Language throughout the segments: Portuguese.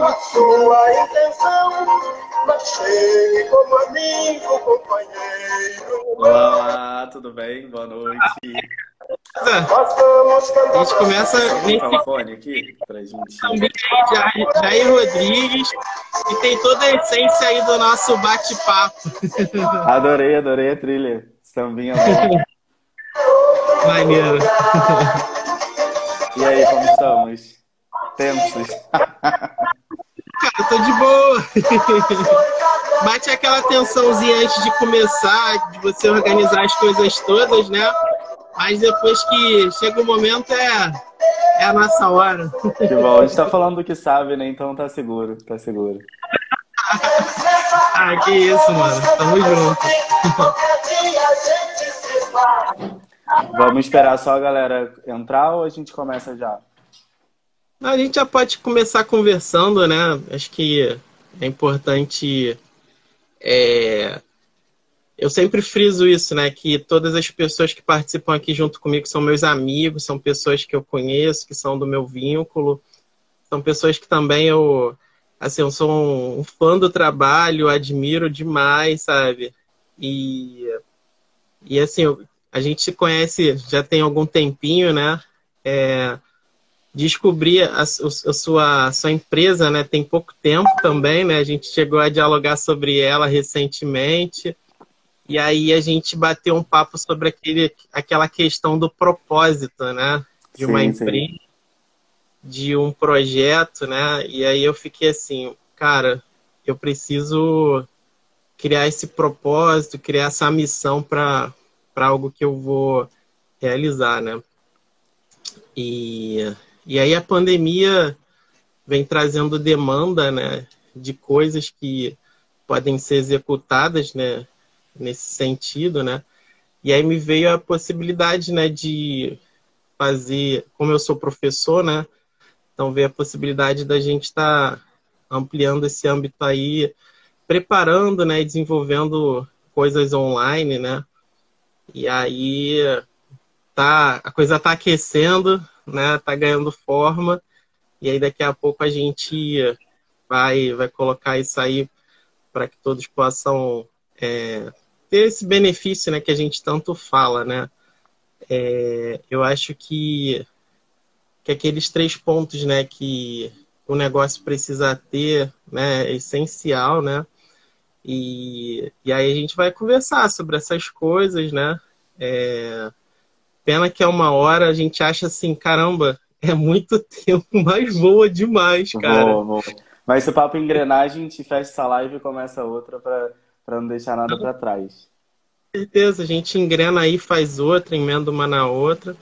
a sua intenção, mas chegue como amigo, companheiro. Olá, tudo bem? Boa noite. A gente começa Vou o fone aqui pra gente. Jair Rodrigues, e tem toda a essência aí do nosso bate-papo. Adorei a trilha. Sambinha bom. Maneiro. E aí, como estamos? Tensos. Cara, tô de boa. Bate aquela tensãozinha antes de começar, de você organizar as coisas todas, né? Mas depois que chega o momento, é a nossa hora. Que bom. A gente tá falando do que sabe, né? Então tá seguro, tá seguro. Ah, que isso, mano. Tamo junto. Vamos esperar só a galera entrar ou a gente começa já? A gente já pode começar conversando, né? Acho que é importante. Eu sempre friso isso, né? Que todas as pessoas que participam aqui junto comigo são meus amigos, são pessoas que eu conheço, que são do meu vínculo, são pessoas que também eu sou um fã do trabalho, admiro demais, sabe? E assim, a gente se conhece já tem algum tempinho, né? Descobri a sua empresa, né? Tem pouco tempo também, né? A gente chegou a dialogar sobre ela recentemente. E aí a gente bateu um papo sobre aquela questão do propósito, né? De uma empresa, de um projeto, né? E aí eu fiquei assim, cara, eu preciso criar esse propósito, criar essa missão para algo que eu vou realizar, né? E aí a pandemia vem trazendo demanda, né? De coisas que podem ser executadas, né? Nesse sentido, né? E aí me veio a possibilidade, né, de fazer, como eu sou professor, né? Então veio a possibilidade da gente estar ampliando esse âmbito aí, preparando, né, e desenvolvendo coisas online, né? E aí a coisa tá aquecendo, né? Tá ganhando forma. E aí daqui a pouco a gente vai colocar isso aí para que todos possam ter esse benefício, né, que a gente tanto fala, né? Eu acho que aqueles 3 pontos, né, que o negócio precisa ter, né, é essencial, né? E aí a gente vai conversar sobre essas coisas, né? Pena que é 1 hora, a gente acha assim, caramba, é muito tempo, mas voa demais, cara. Vou. Mas se o papo engrenar, a gente fecha essa live e começa outra pra não deixar nada pra trás. Com certeza, a gente engrena aí, faz outra, emenda uma na outra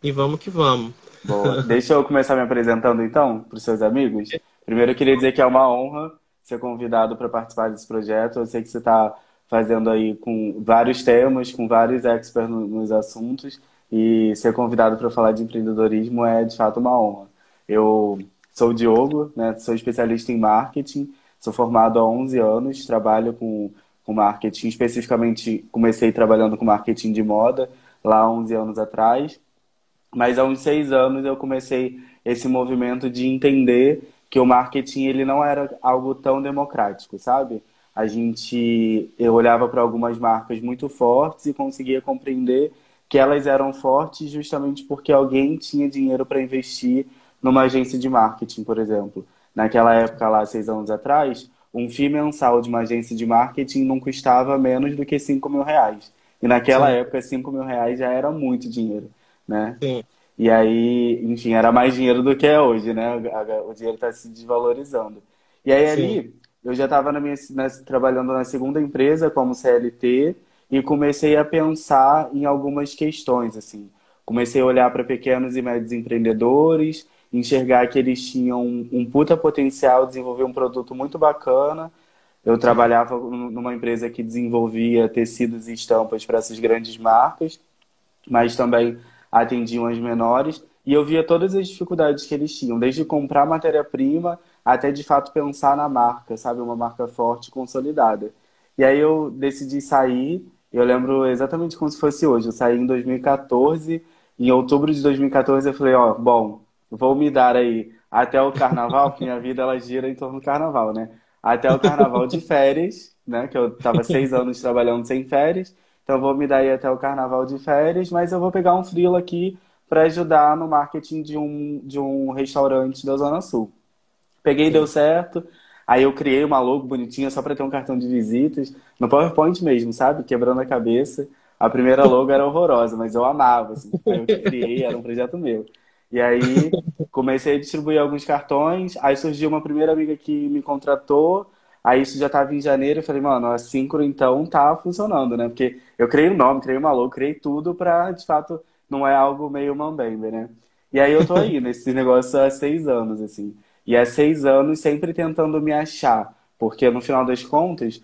e vamos que vamos. Boa. Deixa eu começar me apresentando então para os seus amigos. Primeiro eu queria dizer que é uma honra ser convidado para participar desse projeto. Eu sei que você está fazendo aí com vários temas, com vários experts nos assuntos, e ser convidado para falar de empreendedorismo é de fato uma honra. Eu sou o Diogo, né? Sou especialista em marketing, sou formado há 11 anos, trabalho com marketing, especificamente comecei trabalhando com marketing de moda lá há 11 anos atrás. Mas há uns 6 anos eu comecei esse movimento de entender que o marketing ele não era algo tão democrático, sabe? Eu olhava para algumas marcas muito fortes e conseguia compreender que elas eram fortes justamente porque alguém tinha dinheiro para investir numa agência de marketing, por exemplo. Naquela época lá, 6 anos atrás, um FII mensal de uma agência de marketing não custava menos do que R$ 5.000. E naquela Sim, época, R$ 5.000 já era muito dinheiro, né? sim, E aí, enfim, era mais dinheiro do que é hoje, né? O dinheiro está se desvalorizando. E aí sim. ali, eu já estava trabalhando na segunda empresa como CLT e comecei a pensar em algumas questões, assim. Comecei a olhar para pequenos e médios empreendedores, enxergar que eles tinham um puta potencial, desenvolver um produto muito bacana. Eu Sim. trabalhava numa empresa que desenvolvia tecidos e estampas para essas grandes marcas, mas também atendiam as menores, e eu via todas as dificuldades que eles tinham, desde comprar matéria-prima até de fato pensar na marca, sabe? Uma marca forte, e consolidada. E aí eu decidi sair, eu lembro exatamente como se fosse hoje, eu saí em 2014, em outubro de 2014 eu falei, ó, bom, vou me dar aí até o carnaval, porque minha vida ela gira em torno do carnaval, né? Até o carnaval de férias, né? Que eu tava 6 anos trabalhando sem férias, então eu vou me dar aí até o carnaval de férias, mas eu vou pegar um freela aqui para ajudar no marketing de um restaurante da Zona Sul. Peguei, deu Sim. certo. Aí eu criei uma logo bonitinha só para ter um cartão de visitas, no PowerPoint mesmo, sabe? Quebrando a cabeça. A primeira logo era horrorosa, mas eu amava, assim. Foi eu que criei, era um projeto meu. E aí comecei a distribuir alguns cartões, aí surgiu uma primeira amiga que me contratou, aí isso já estava em janeiro, eu falei, mano, a Síncro então tá funcionando, né? Porque eu criei o nome, criei uma logo, criei tudo pra, de fato, não é algo meio mambembe, né? E aí eu tô aí, nesse negócio há 6 anos, assim. E há 6 anos sempre tentando me achar, porque no final das contas,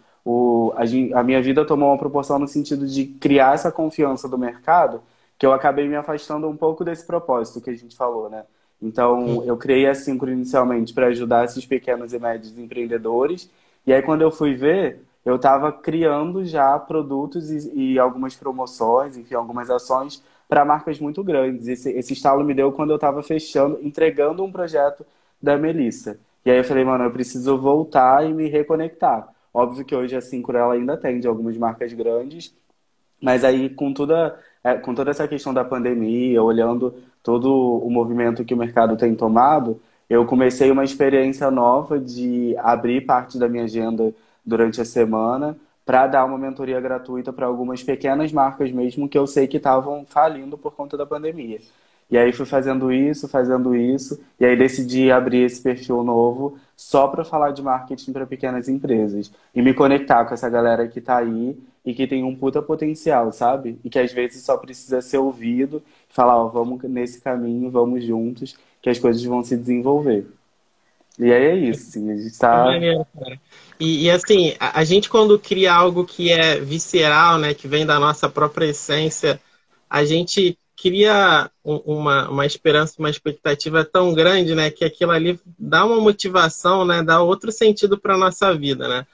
a minha vida tomou uma proporção no sentido de criar essa confiança do mercado, que eu acabei me afastando um pouco desse propósito que a gente falou, né? Então, eu criei a Syncro inicialmente para ajudar esses pequenos e médios empreendedores, e aí quando eu fui ver, eu estava criando já produtos e algumas promoções, enfim, algumas ações para marcas muito grandes. Esse estalo me deu quando eu estava fechando, entregando um projeto da Melissa. E aí eu falei, mano, eu preciso voltar e me reconectar. Óbvio que hoje a Syncro ela ainda atende algumas marcas grandes, mas aí com toda essa questão da pandemia, olhando todo o movimento que o mercado tem tomado, eu comecei uma experiência nova de abrir parte da minha agenda durante a semana para dar uma mentoria gratuita para algumas pequenas marcas mesmo que eu sei que estavam falindo por conta da pandemia. E aí fui fazendo isso, e aí decidi abrir esse perfil novo só para falar de marketing para pequenas empresas e me conectar com essa galera que tá aí e que tem um puta potencial, sabe? E que às vezes só precisa ser ouvido, falar, ó, vamos nesse caminho, vamos juntos, que as coisas vão se desenvolver. E aí é isso, assim, a gente Que tá. maneiro, cara. Assim, a gente quando cria algo que é visceral, né, que vem da nossa própria essência, a gente cria uma esperança, uma expectativa tão grande, né, que aquilo ali dá uma motivação, né, dá outro sentido para nossa vida, né?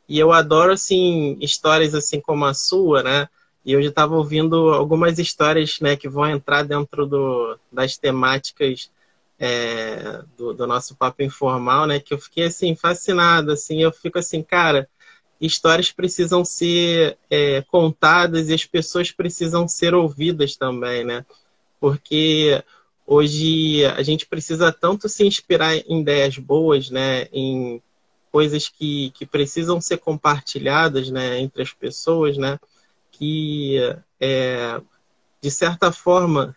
E eu adoro, assim, histórias assim como a sua, né? E eu já estava ouvindo algumas histórias, né, que vão entrar dentro das temáticas do nosso papo informal, né? Que eu fiquei, assim, fascinado, assim. Eu fico assim, cara, histórias precisam ser contadas e as pessoas precisam ser ouvidas também, né? Porque hoje a gente precisa tanto se inspirar em ideias boas, né? Em coisas que precisam ser compartilhadas, né, entre as pessoas, né, que, de certa forma,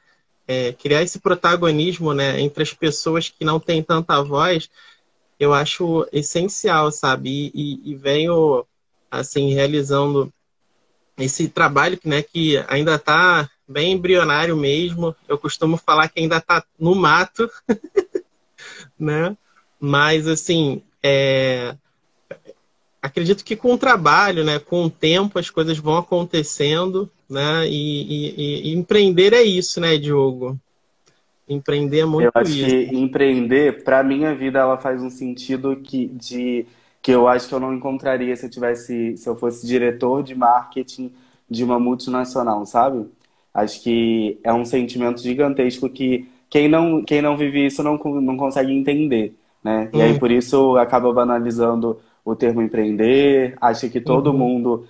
criar esse protagonismo, né, entre as pessoas que não têm tanta voz, eu acho essencial, sabe? E venho, assim, realizando esse trabalho, né, que ainda está bem embrionário mesmo. Eu costumo falar que ainda está no mato, né? Mas, assim, acredito que com o trabalho, né, com o tempo, as coisas vão acontecendo, né? E empreender é isso, né, Diogo? Empreender é Eu muito acho isso. que empreender, para minha vida, ela faz um sentido que eu acho que eu não encontraria se eu fosse diretor de marketing de uma multinacional, sabe? Acho que é um sentimento gigantesco que quem não vive isso não consegue entender, né? E aí Hum, por isso acaba banalizando o termo empreender, acha que todo uhum. mundo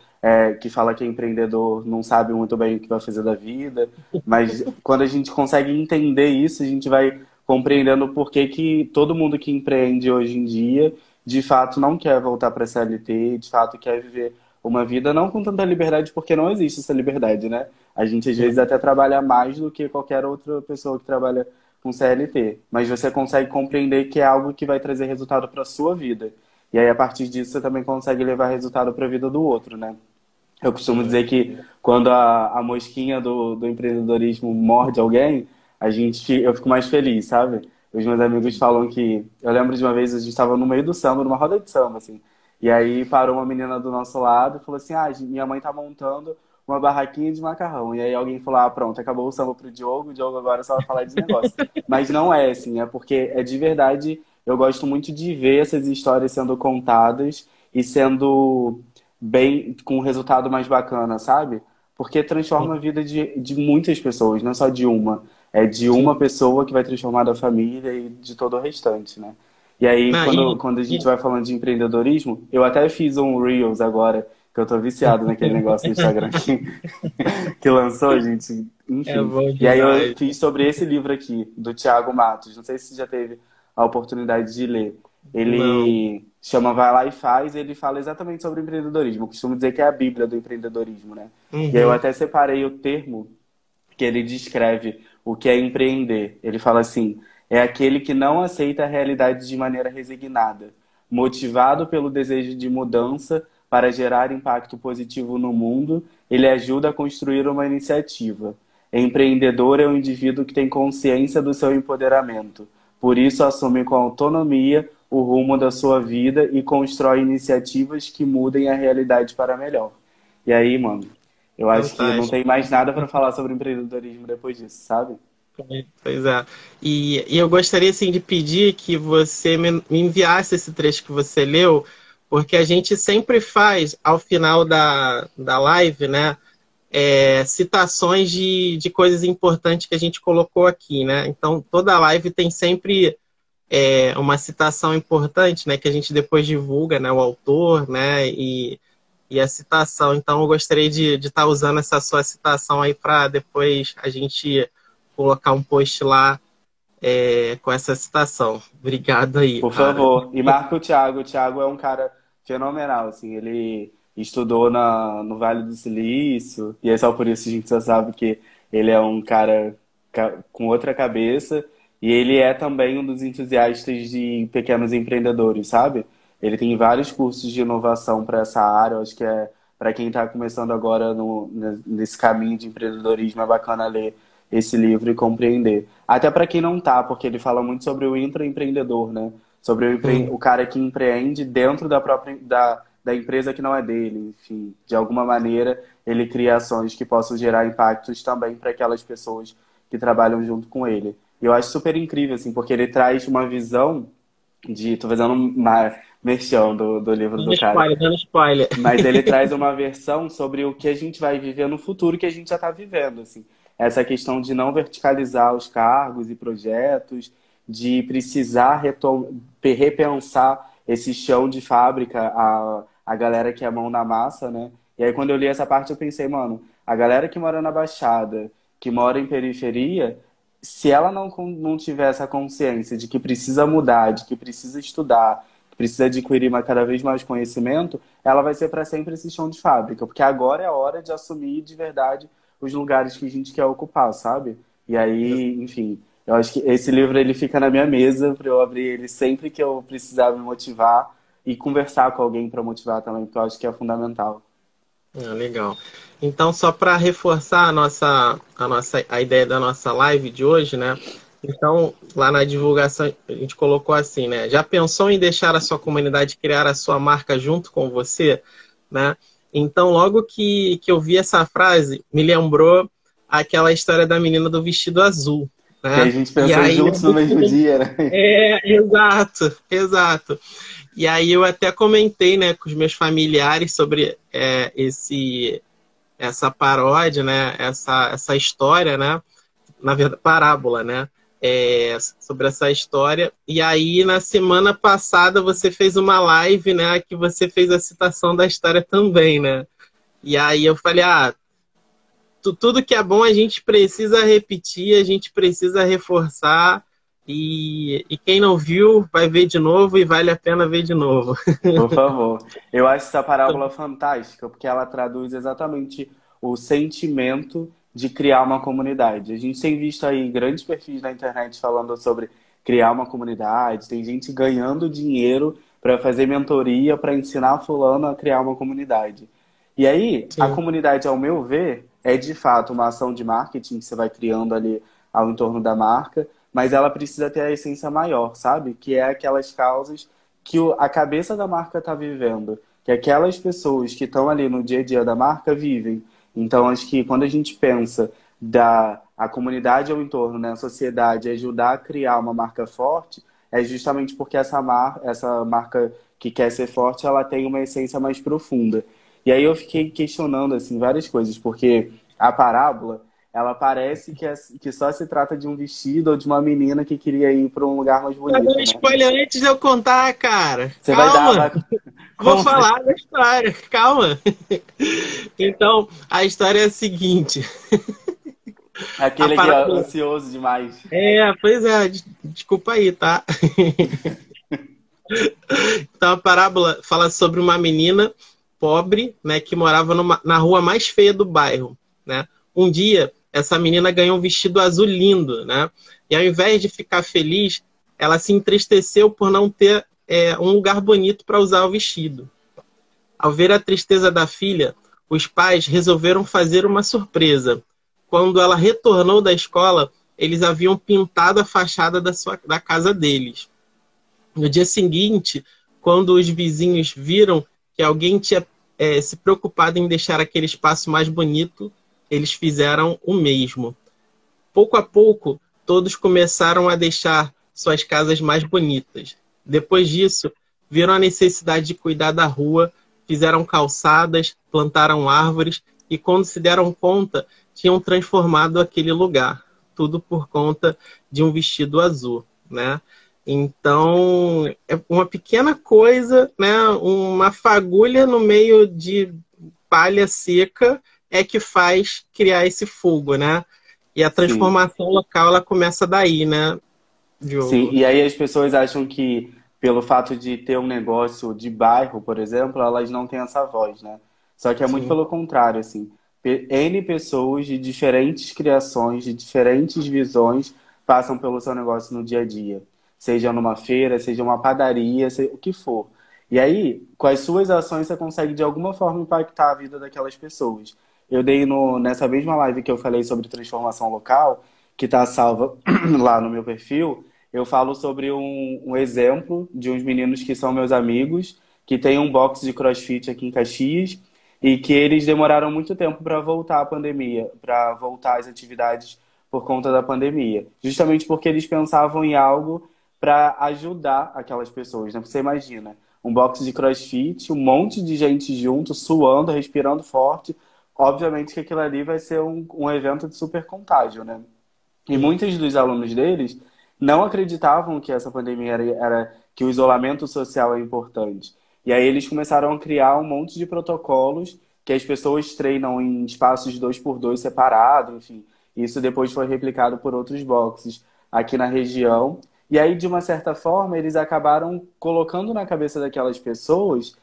que fala que é empreendedor não sabe muito bem o que vai fazer da vida. Mas quando a gente consegue entender isso, a gente vai compreendendo o porquê que todo mundo que empreende hoje em dia, de fato, não quer voltar para a CLT, de fato quer viver uma vida não com tanta liberdade, porque não existe essa liberdade, né? A gente às vezes até trabalha mais do que qualquer outra pessoa que trabalha com CLT, mas você consegue compreender que é algo que vai trazer resultado para a sua vida. E aí, a partir disso, você também consegue levar resultado para a vida do outro, né? Eu costumo Sim. dizer que quando a mosquinha do empreendedorismo morde alguém, eu fico mais feliz, sabe? Os meus amigos falam que. Eu lembro de uma vez, a gente estava no meio do samba, numa roda de samba, assim. E aí parou uma menina do nosso lado e falou assim: Ah, minha mãe tá montando uma barraquinha de macarrão. E aí alguém falou: Ah, pronto, acabou o samba pro Diogo, o Diogo agora só vai falar de negócio. Mas não é assim, é porque é de verdade. Eu gosto muito de ver essas histórias sendo contadas e sendo bem, com um resultado mais bacana, sabe? Porque transforma a vida de muitas pessoas, não só de uma. É de uma pessoa que vai transformar a família e de todo o restante, né? E aí, Não, quando a gente vai falando de empreendedorismo, eu até fiz um Reels agora, que eu tô viciado naquele negócio do Instagram que lançou, gente. é Enfim. bom E aí eu demais. fiz sobre esse livro aqui, do Thiago Matos. Não sei se você já teve a oportunidade de ler. Não. Ele chama Vai Lá e Faz, e ele fala exatamente sobre empreendedorismo. Eu costumo dizer que é a Bíblia do empreendedorismo, né? E aí eu Uhum. até separei o termo que ele descreve o que é empreender. Ele fala assim: é aquele que não aceita a realidade de maneira resignada, motivado pelo desejo de mudança para gerar impacto positivo no mundo, ele ajuda a construir uma iniciativa. Empreendedor é um indivíduo que tem consciência do seu empoderamento, por isso assume com autonomia o rumo da sua vida e constrói iniciativas que mudem a realidade para melhor. E aí, mano, eu acho que não tem Fantástico. mais nada para falar sobre empreendedorismo depois disso, sabe? Pois é. E eu gostaria assim, de pedir que você me enviasse esse trecho que você leu, porque a gente sempre faz, ao final da live, né, citações de coisas importantes que a gente colocou aqui, né? Então, toda live tem sempre uma citação importante, né, que a gente depois divulga, né, o autor, né, e a citação. Então, eu gostaria de estar usando essa sua citação aí para depois a gente colocar um post lá com essa citação. Obrigado aí, Por cara. favor. E marca o Thiago. O Thiago é um cara fenomenal, assim. Ele estudou no Vale do Silício, e é só por isso a gente só sabe que ele é um cara com outra cabeça, e ele é também um dos entusiastas de pequenos empreendedores, sabe? Ele tem vários cursos de inovação para essa área. Eu acho que é para quem está começando agora nesse caminho de empreendedorismo, é bacana ler esse livro e compreender. Até para quem não tá, porque ele fala muito sobre o intraempreendedor, né? Sobre Hum. o cara que empreende dentro da própria da empresa que não é dele. Enfim, de alguma maneira ele cria ações que possam gerar impactos também para aquelas pessoas que trabalham junto com ele. E eu acho super incrível, assim, porque ele traz uma visão de... Tô fazendo uma merchan do livro Dando do cara. spoiler, dando spoiler. Mas ele traz uma versão sobre o que a gente vai viver no futuro que a gente já está vivendo, assim. Essa questão de não verticalizar os cargos e projetos, de precisar repensar esse chão de fábrica, a galera que é mão na massa, né? E aí quando eu li essa parte eu pensei, mano, a galera que mora na Baixada, que mora em periferia, se ela não tiver essa consciência de que precisa mudar, de que precisa estudar, que precisa adquirir cada vez mais conhecimento, ela vai ser para sempre esse chão de fábrica, porque agora é a hora de assumir de verdade os lugares que a gente quer ocupar, sabe? E aí, enfim, eu acho que esse livro ele fica na minha mesa para eu abrir ele sempre que eu precisar me motivar e conversar com alguém para motivar também, porque eu acho que é fundamental. Ah, legal. Então, só para reforçar a ideia da nossa live de hoje, né? Então, lá na divulgação, a gente colocou assim, né? Já pensou em deixar a sua comunidade criar a sua marca junto com você, né? Então, logo que eu vi essa frase, me lembrou aquela história da menina do vestido azul, Que a né? gente E pensou aí, juntos no mesmo dia, né? exato, exato. E aí eu até comentei, né, com os meus familiares sobre essa paródia, né, essa história, né, na verdade, parábola, né, sobre essa história. E aí, na semana passada, você fez uma live, né, que você fez a citação da história também, né? E aí eu falei, tudo que é bom a gente precisa repetir, a gente precisa reforçar. E quem não viu, vai ver de novo e vale a pena ver de novo. Por favor. Eu acho essa parábola fantástica, porque ela traduz exatamente o sentimento de criar uma comunidade. A gente tem visto aí grandes perfis na internet falando sobre criar uma comunidade, tem gente ganhando dinheiro para fazer mentoria, para ensinar fulano a criar uma comunidade. E aí, a Sim. comunidade, ao meu ver, é de fato uma ação de marketing que você vai criando ali ao entorno da marca, mas ela precisa ter a essência maior, sabe? Que é aquelas causas que a cabeça da marca está vivendo, que aquelas pessoas que estão ali no dia a dia da marca vivem. Então, acho que quando a gente pensa a comunidade ao entorno, né, a sociedade, ajudar a criar uma marca forte, é justamente porque essa marca que quer ser forte, ela tem uma essência mais profunda. E aí eu fiquei questionando assim várias coisas, porque a parábola ela parece que só se trata de um vestido ou de uma menina que queria ir para um lugar mais Tá bonito, dando né? spoiler antes de eu contar, cara. Você vai dar, Calma, vou conta. falar da história. Calma. Então, a história é a seguinte. A Aquele que é parábola... ansioso demais. Pois é, desculpa aí, tá? Então, a parábola fala sobre uma menina pobre, né, que morava na rua mais feia do bairro, né? Um dia, essa menina ganhou um vestido azul lindo, né? E ao invés de ficar feliz, ela se entristeceu por não ter um lugar bonito para usar o vestido. Ao ver a tristeza da filha, os pais resolveram fazer uma surpresa. Quando ela retornou da escola, eles haviam pintado a fachada da casa deles. No dia seguinte, quando os vizinhos viram que alguém tinha se preocupado em deixar aquele espaço mais bonito, eles fizeram o mesmo. Pouco a pouco, todos começaram a deixar suas casas mais bonitas. Depois disso, viram a necessidade de cuidar da rua, fizeram calçadas, plantaram árvores e, quando se deram conta, tinham transformado aquele lugar. Tudo por conta de um vestido azul, né? Então, é uma pequena coisa, né? Uma fagulha no meio de palha seca é que faz criar esse fogo, né? E a Sim. transformação local, ela começa daí, né, Sim, Diogo? e aí as pessoas acham que pelo fato de ter um negócio de bairro, por exemplo, elas não têm essa voz, né? Só que é muito Sim, pelo contrário, assim. N pessoas de diferentes criações, de diferentes visões, passam pelo seu negócio no dia a dia. Seja numa feira, seja uma padaria, seja o que for. E aí, com as suas ações, você consegue de alguma forma impactar a vida daquelas pessoas. Eu dei nessa mesma live que eu falei sobre transformação local, que está salva lá no meu perfil, eu falo sobre um exemplo de uns meninos que são meus amigos, que tem um box de CrossFit aqui em Caxias, e que eles demoraram muito tempo para voltar à pandemia, para voltar às atividades por conta da pandemia. Justamente porque eles pensavam em algo para ajudar aquelas pessoas, né? Você imagina, um box de CrossFit, um monte de gente junto, suando, respirando forte. Obviamente que aquilo ali vai ser um evento de super contágio, né? E sim, muitos dos alunos deles não acreditavam que essa pandemia que o isolamento social é importante. E aí eles começaram a criar um monte de protocolos que as pessoas treinam em espaços de 2x2 separados, enfim. Isso depois foi replicado por outros boxes aqui na região. E aí, de uma certa forma, eles acabaram colocando na cabeça daquelas pessoas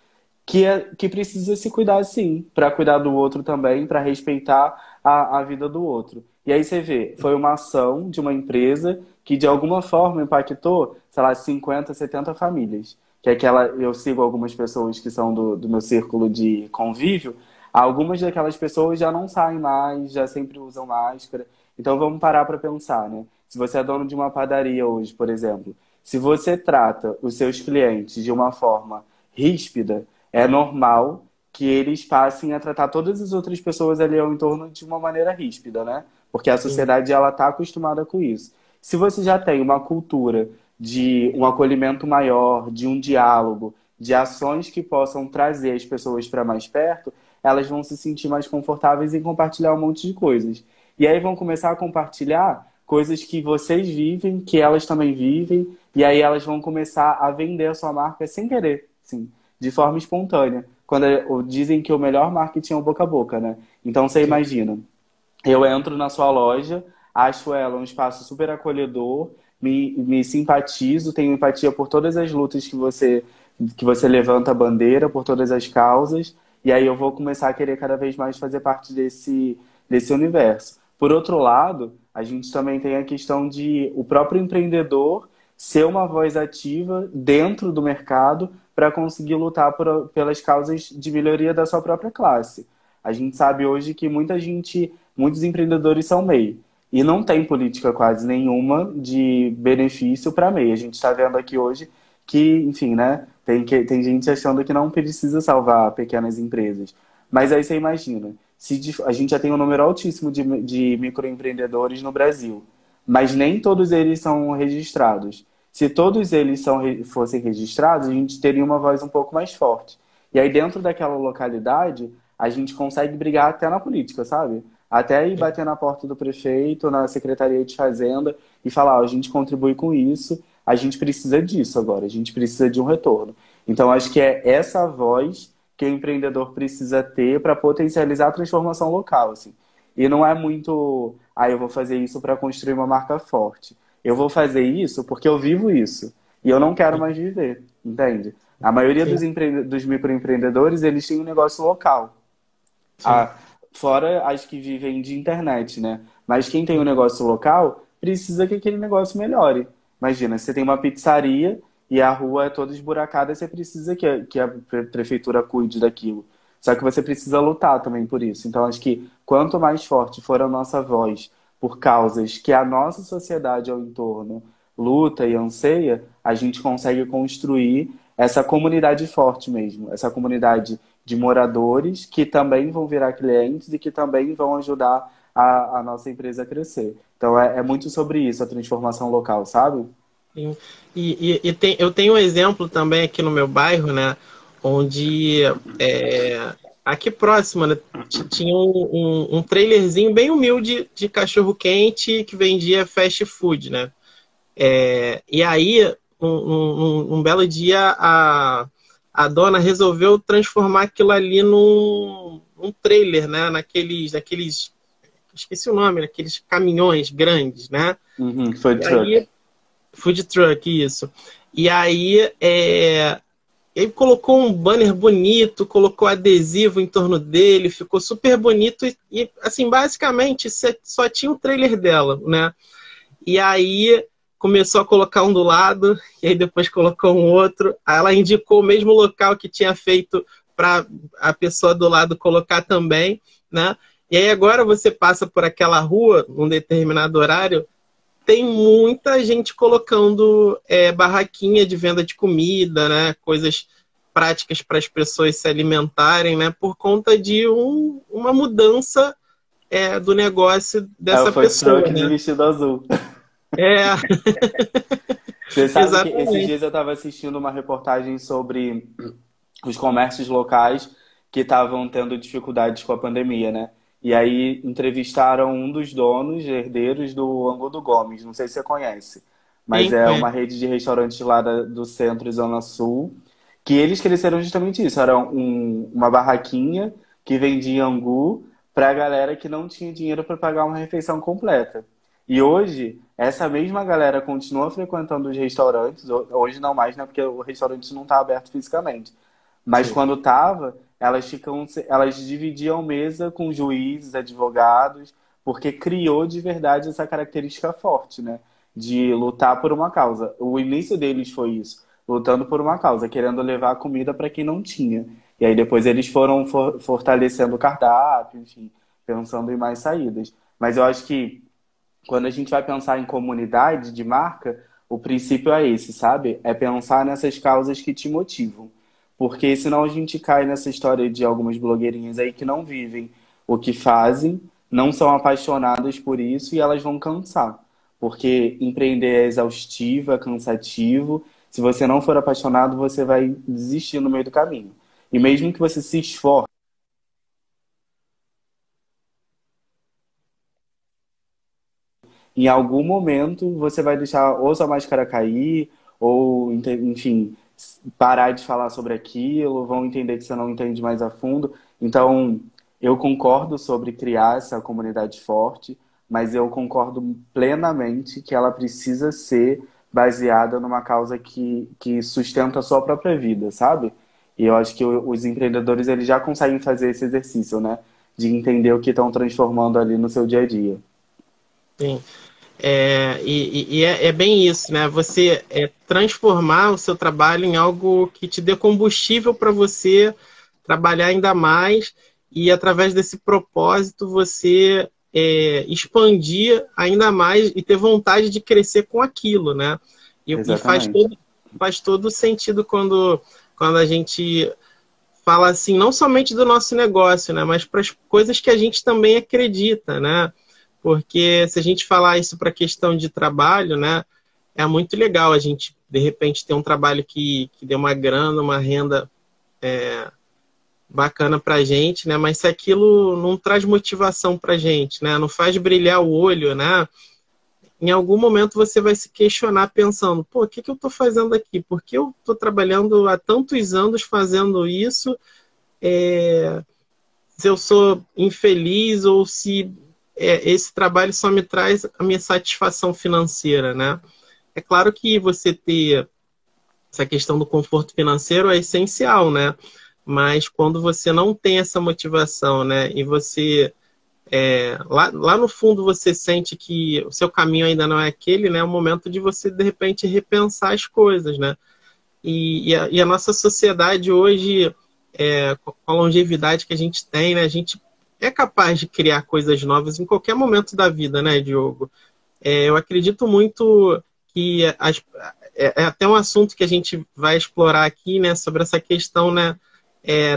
que precisa se cuidar sim, para cuidar do outro também, para respeitar a vida do outro. E aí você vê, foi uma ação de uma empresa que de alguma forma impactou, sei lá, 50, 70 famílias. Que é aquela, eu sigo algumas pessoas que são do meu círculo de convívio, algumas daquelas pessoas já não saem mais, já sempre usam máscara. Então vamos parar para pensar, né? Se você é dono de uma padaria hoje, por exemplo, se você trata os seus clientes de uma forma ríspida, é normal que eles passem a tratar todas as outras pessoas ali ao entorno de uma maneira ríspida, né? Porque a sim, sociedade ela está acostumada com isso. Se você já tem uma cultura de um acolhimento maior, de um diálogo, de ações que possam trazer as pessoas para mais perto, elas vão se sentir mais confortáveis em compartilhar um monte de coisas. E aí vão começar a compartilhar coisas que vocês vivem, que elas também vivem, e aí elas vão começar a vender a sua marca sem querer, sim, de forma espontânea. Dizem que o melhor marketing é o boca a boca, né? Então você sim. imagina, eu entro na sua loja, acho ela um espaço super acolhedor, me simpatizo, tenho empatia por todas as lutas que você levanta a bandeira, por todas as causas, e aí eu vou começar a querer cada vez mais fazer parte desse universo. Por outro lado, a gente também tem a questão de o próprio empreendedor ser uma voz ativa dentro do mercado para conseguir lutar pelas causas de melhoria da sua própria classe. A gente sabe hoje que muitos empreendedores são MEI. E não tem política quase nenhuma de benefício para MEI. A gente está vendo aqui hoje que, enfim, né? Tem gente achando que não precisa salvar pequenas empresas. Mas aí você imagina, a gente já tem um número altíssimo de microempreendedores no Brasil, mas nem todos eles são registrados. Se todos eles fossem registrados, a gente teria uma voz um pouco mais forte. E aí, dentro daquela localidade, a gente consegue brigar até na política, sabe? até ir bater na porta do prefeito, na Secretaria de Fazenda e falar, ó, a gente contribui com isso, a gente precisa disso agora, a gente precisa de um retorno. Então, acho que é essa voz que o empreendedor precisa ter para potencializar a transformação local, assim. E não é muito, eu vou fazer isso para construir uma marca forte. Eu vou fazer isso porque eu vivo isso. E eu não quero mais viver, entende? A maioria dos microempreendedores, eles têm um negócio local. Fora as que vivem de internet, né? Mas quem tem um negócio local, precisa que aquele negócio melhore. Imagina, você tem uma pizzaria e a rua é toda esburacada, você precisa que a prefeitura cuide daquilo. Só que você precisa lutar também por isso. Então, acho que quanto mais forte for a nossa voz por causas que a nossa sociedade ao entorno luta e anseia, a gente consegue construir essa comunidade forte mesmo. Essa comunidade de moradores que também vão virar clientes e que também vão ajudar a nossa empresa a crescer. Então, é muito sobre isso, a transformação local, sabe? Sim. Eu tenho um exemplo também aqui no meu bairro, né? Onde aqui próximo, né, tinha um trailerzinho bem humilde de cachorro-quente que vendia fast food, né? E aí, um belo dia, a dona resolveu transformar aquilo ali num trailer, né? Naqueles, esqueci o nome, naqueles caminhões grandes, né? Food truck. Food truck, isso. E aí, ele colocou um banner bonito, colocou adesivo em torno dele, ficou super bonito e assim, basicamente, só tinha o trailer dela, né? E aí, começou a colocar um do lado, e aí depois colocou um outro. Aí ela indicou o mesmo local que tinha feito para a pessoa do lado colocar também, né? E aí agora você passa por aquela rua, num determinado horário, tem muita gente colocando barraquinha de venda de comida, né? Coisas práticas para as pessoas se alimentarem, né? Por conta de uma mudança do negócio dessa pessoa. Foi de vestido azul. Você sabe Exatamente. que esses dias eu estava assistindo uma reportagem sobre os comércios locais que estavam tendo dificuldades com a pandemia, né? E aí entrevistaram um dos donos, herdeiros do Angu do Gomes, não sei se você conhece, mas Sim, é uma rede de restaurantes lá do centro e zona sul, que eles cresceram justamente isso, era uma barraquinha que vendia angu para a galera que não tinha dinheiro para pagar uma refeição completa. E hoje, essa mesma galera continua frequentando os restaurantes, hoje não mais, né, porque o restaurante não está aberto fisicamente. Mas quando estava, elas dividiam mesa com juízes, advogados, porque criou de verdade essa característica forte, né? De lutar por uma causa. O início deles foi isso, lutando por uma causa, querendo levar comida para quem não tinha. E aí depois eles foram fortalecendo o cardápio, enfim, pensando em mais saídas. Mas eu acho que quando a gente vai pensar em comunidade de marca, o princípio é esse, sabe? É pensar nessas causas que te motivam. Porque senão a gente cai nessa história de algumas blogueirinhas aí que não vivem o que fazem, não são apaixonadas por isso e elas vão cansar. Porque empreender é exaustivo, é cansativo. Se você não for apaixonado, você vai desistir no meio do caminho. E mesmo que você se esforce, em algum momento você vai deixar ou sua máscara cair, ou, enfim, parar de falar sobre aquilo, vão entender que você não entende mais a fundo. Então, eu concordo sobre criar essa comunidade forte, mas eu concordo plenamente que ela precisa ser baseada numa causa que sustenta a sua própria vida, sabe? E eu acho que os empreendedores eles já conseguem fazer esse exercício, né? De entender o que estão transformando ali no seu dia a dia. Sim. É bem isso, né? Você transformar o seu trabalho em algo que te dê combustível para você trabalhar ainda mais e, através desse propósito, você expandir ainda mais e ter vontade de crescer com aquilo, né? E faz todo sentido quando a gente fala assim, não somente do nosso negócio, né? Mas para as coisas que a gente também acredita, né? Porque se a gente falar isso para questão de trabalho, né, é muito legal a gente, de repente, ter um trabalho que dê uma grana, uma renda bacana pra gente, né? Mas se aquilo não traz motivação pra gente, né? Não faz brilhar o olho, né? Em algum momento você vai se questionar pensando, pô, o que que eu tô fazendo aqui? Por que eu tô trabalhando há tantos anos fazendo isso? Se eu sou infeliz ou se esse trabalho só me traz a minha satisfação financeira, né? É claro que você ter essa questão do conforto financeiro é essencial, né? Mas quando você não tem essa motivação, né? E você, lá no fundo, você sente que o seu caminho ainda não é aquele, né? É o momento de você, de repente, repensar as coisas, né? E a nossa sociedade hoje, com a longevidade que a gente tem, né? A gente é capaz de criar coisas novas em qualquer momento da vida, né, Diogo? Eu acredito muito que é até um assunto que a gente vai explorar aqui, né, sobre essa questão, né,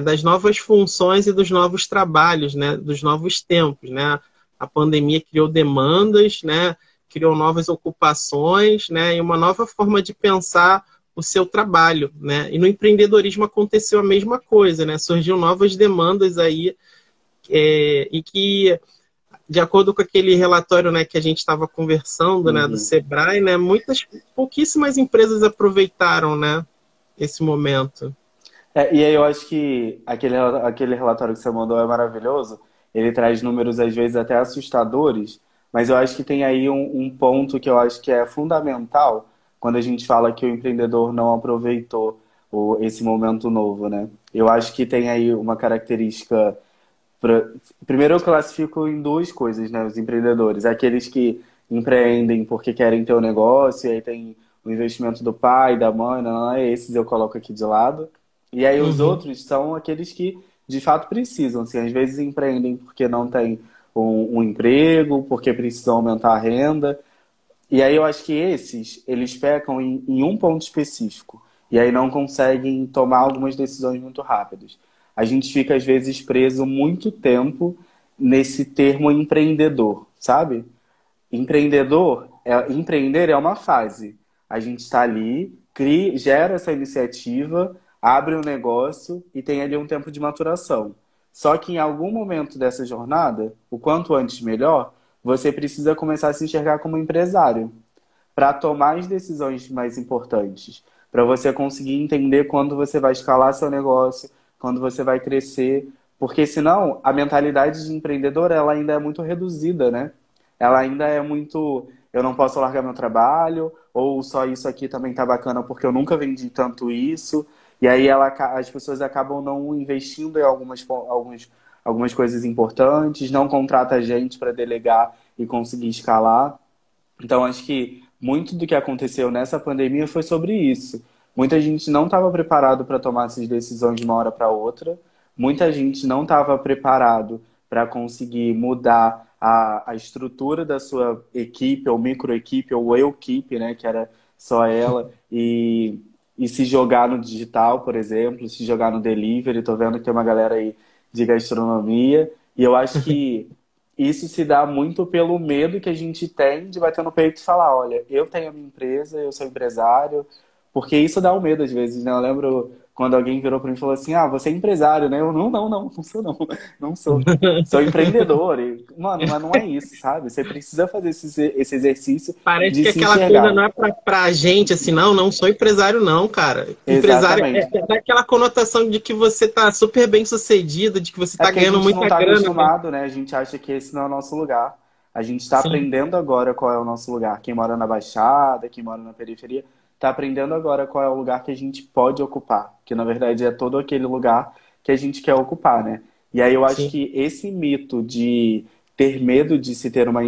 das novas funções e dos novos trabalhos, né, dos novos tempos, né? A pandemia criou demandas, né, criou novas ocupações, né, e uma nova forma de pensar o seu trabalho, né? E no empreendedorismo aconteceu a mesma coisa, né? Surgiu novas demandas aí, e que, de acordo com aquele relatório, né, que a gente estava conversando, né, do Uhum. Sebrae, né, pouquíssimas empresas aproveitaram, né, esse momento. E aí eu acho que aquele relatório que você mandou é maravilhoso. Ele traz números, às vezes, até assustadores, mas eu acho que tem aí um ponto que eu acho que é fundamental quando a gente fala que o empreendedor não aproveitou esse momento novo, né? Eu acho que tem aí uma característica. Primeiro, eu classifico em duas coisas, né? Os empreendedores. Aqueles que empreendem porque querem ter um negócio, e aí tem o investimento do pai, da mãe, não, esses eu coloco aqui de lado. E aí os Uhum. outros são aqueles que de fato precisam, assim, às vezes empreendem porque não tem um emprego, porque precisam aumentar a renda. E aí eu acho que esses, eles pecam em um ponto específico. E aí não conseguem tomar algumas decisões muito rápidas. A gente fica, às vezes, preso muito tempo nesse termo empreendedor, sabe? Empreender é uma fase. A gente está ali, gera essa iniciativa, abre um negócio e tem ali um tempo de maturação. Só que em algum momento dessa jornada, o quanto antes melhor, você precisa começar a se enxergar como empresário para tomar as decisões mais importantes, para você conseguir entender quando você vai escalar seu negócio, quando você vai crescer, porque senão a mentalidade de empreendedor ela ainda é muito reduzida, né? Ela ainda é muito, eu não posso largar meu trabalho, ou só isso aqui também tá bacana porque eu nunca vendi tanto isso. E aí as pessoas acabam não investindo em algumas coisas importantes, não contrata gente para delegar e conseguir escalar. Então, acho que muito do que aconteceu nessa pandemia foi sobre isso. Muita gente não estava preparado para tomar essas decisões de uma hora para outra. Muita gente não estava preparado para conseguir mudar a estrutura da sua equipe, ou microequipe, ou eu-equipe, né, que era só ela, e se jogar no digital, por exemplo, se jogar no delivery. Tô vendo que tem uma galera aí de gastronomia. E eu acho que isso se dá muito pelo medo que a gente tem de bater no peito e falar, olha, eu tenho a minha empresa, eu sou empresário, porque isso dá um medo às vezes, né? Eu lembro quando alguém virou para mim e falou assim, você é empresário, né? Eu, não sou não, não sou. Sou empreendedor. E, mano, mas não é isso, sabe? Você precisa fazer esse exercício Parece de que se aquela coisa enxergar. não é pra gente, assim, não sou empresário, não, cara. Empresário Exatamente. dá aquela conotação de que você tá super bem sucedido, de que você É tá porque a ganhando gente não muita está grana, né? acostumado, né? A gente acha que esse não é o nosso lugar. A gente está Sim, aprendendo agora qual é o nosso lugar. Quem mora na Baixada, quem mora na periferia, está aprendendo agora qual é o lugar que a gente pode ocupar. Que na verdade é todo aquele lugar que a gente quer ocupar, né? E aí eu acho sim. que esse mito de ter medo de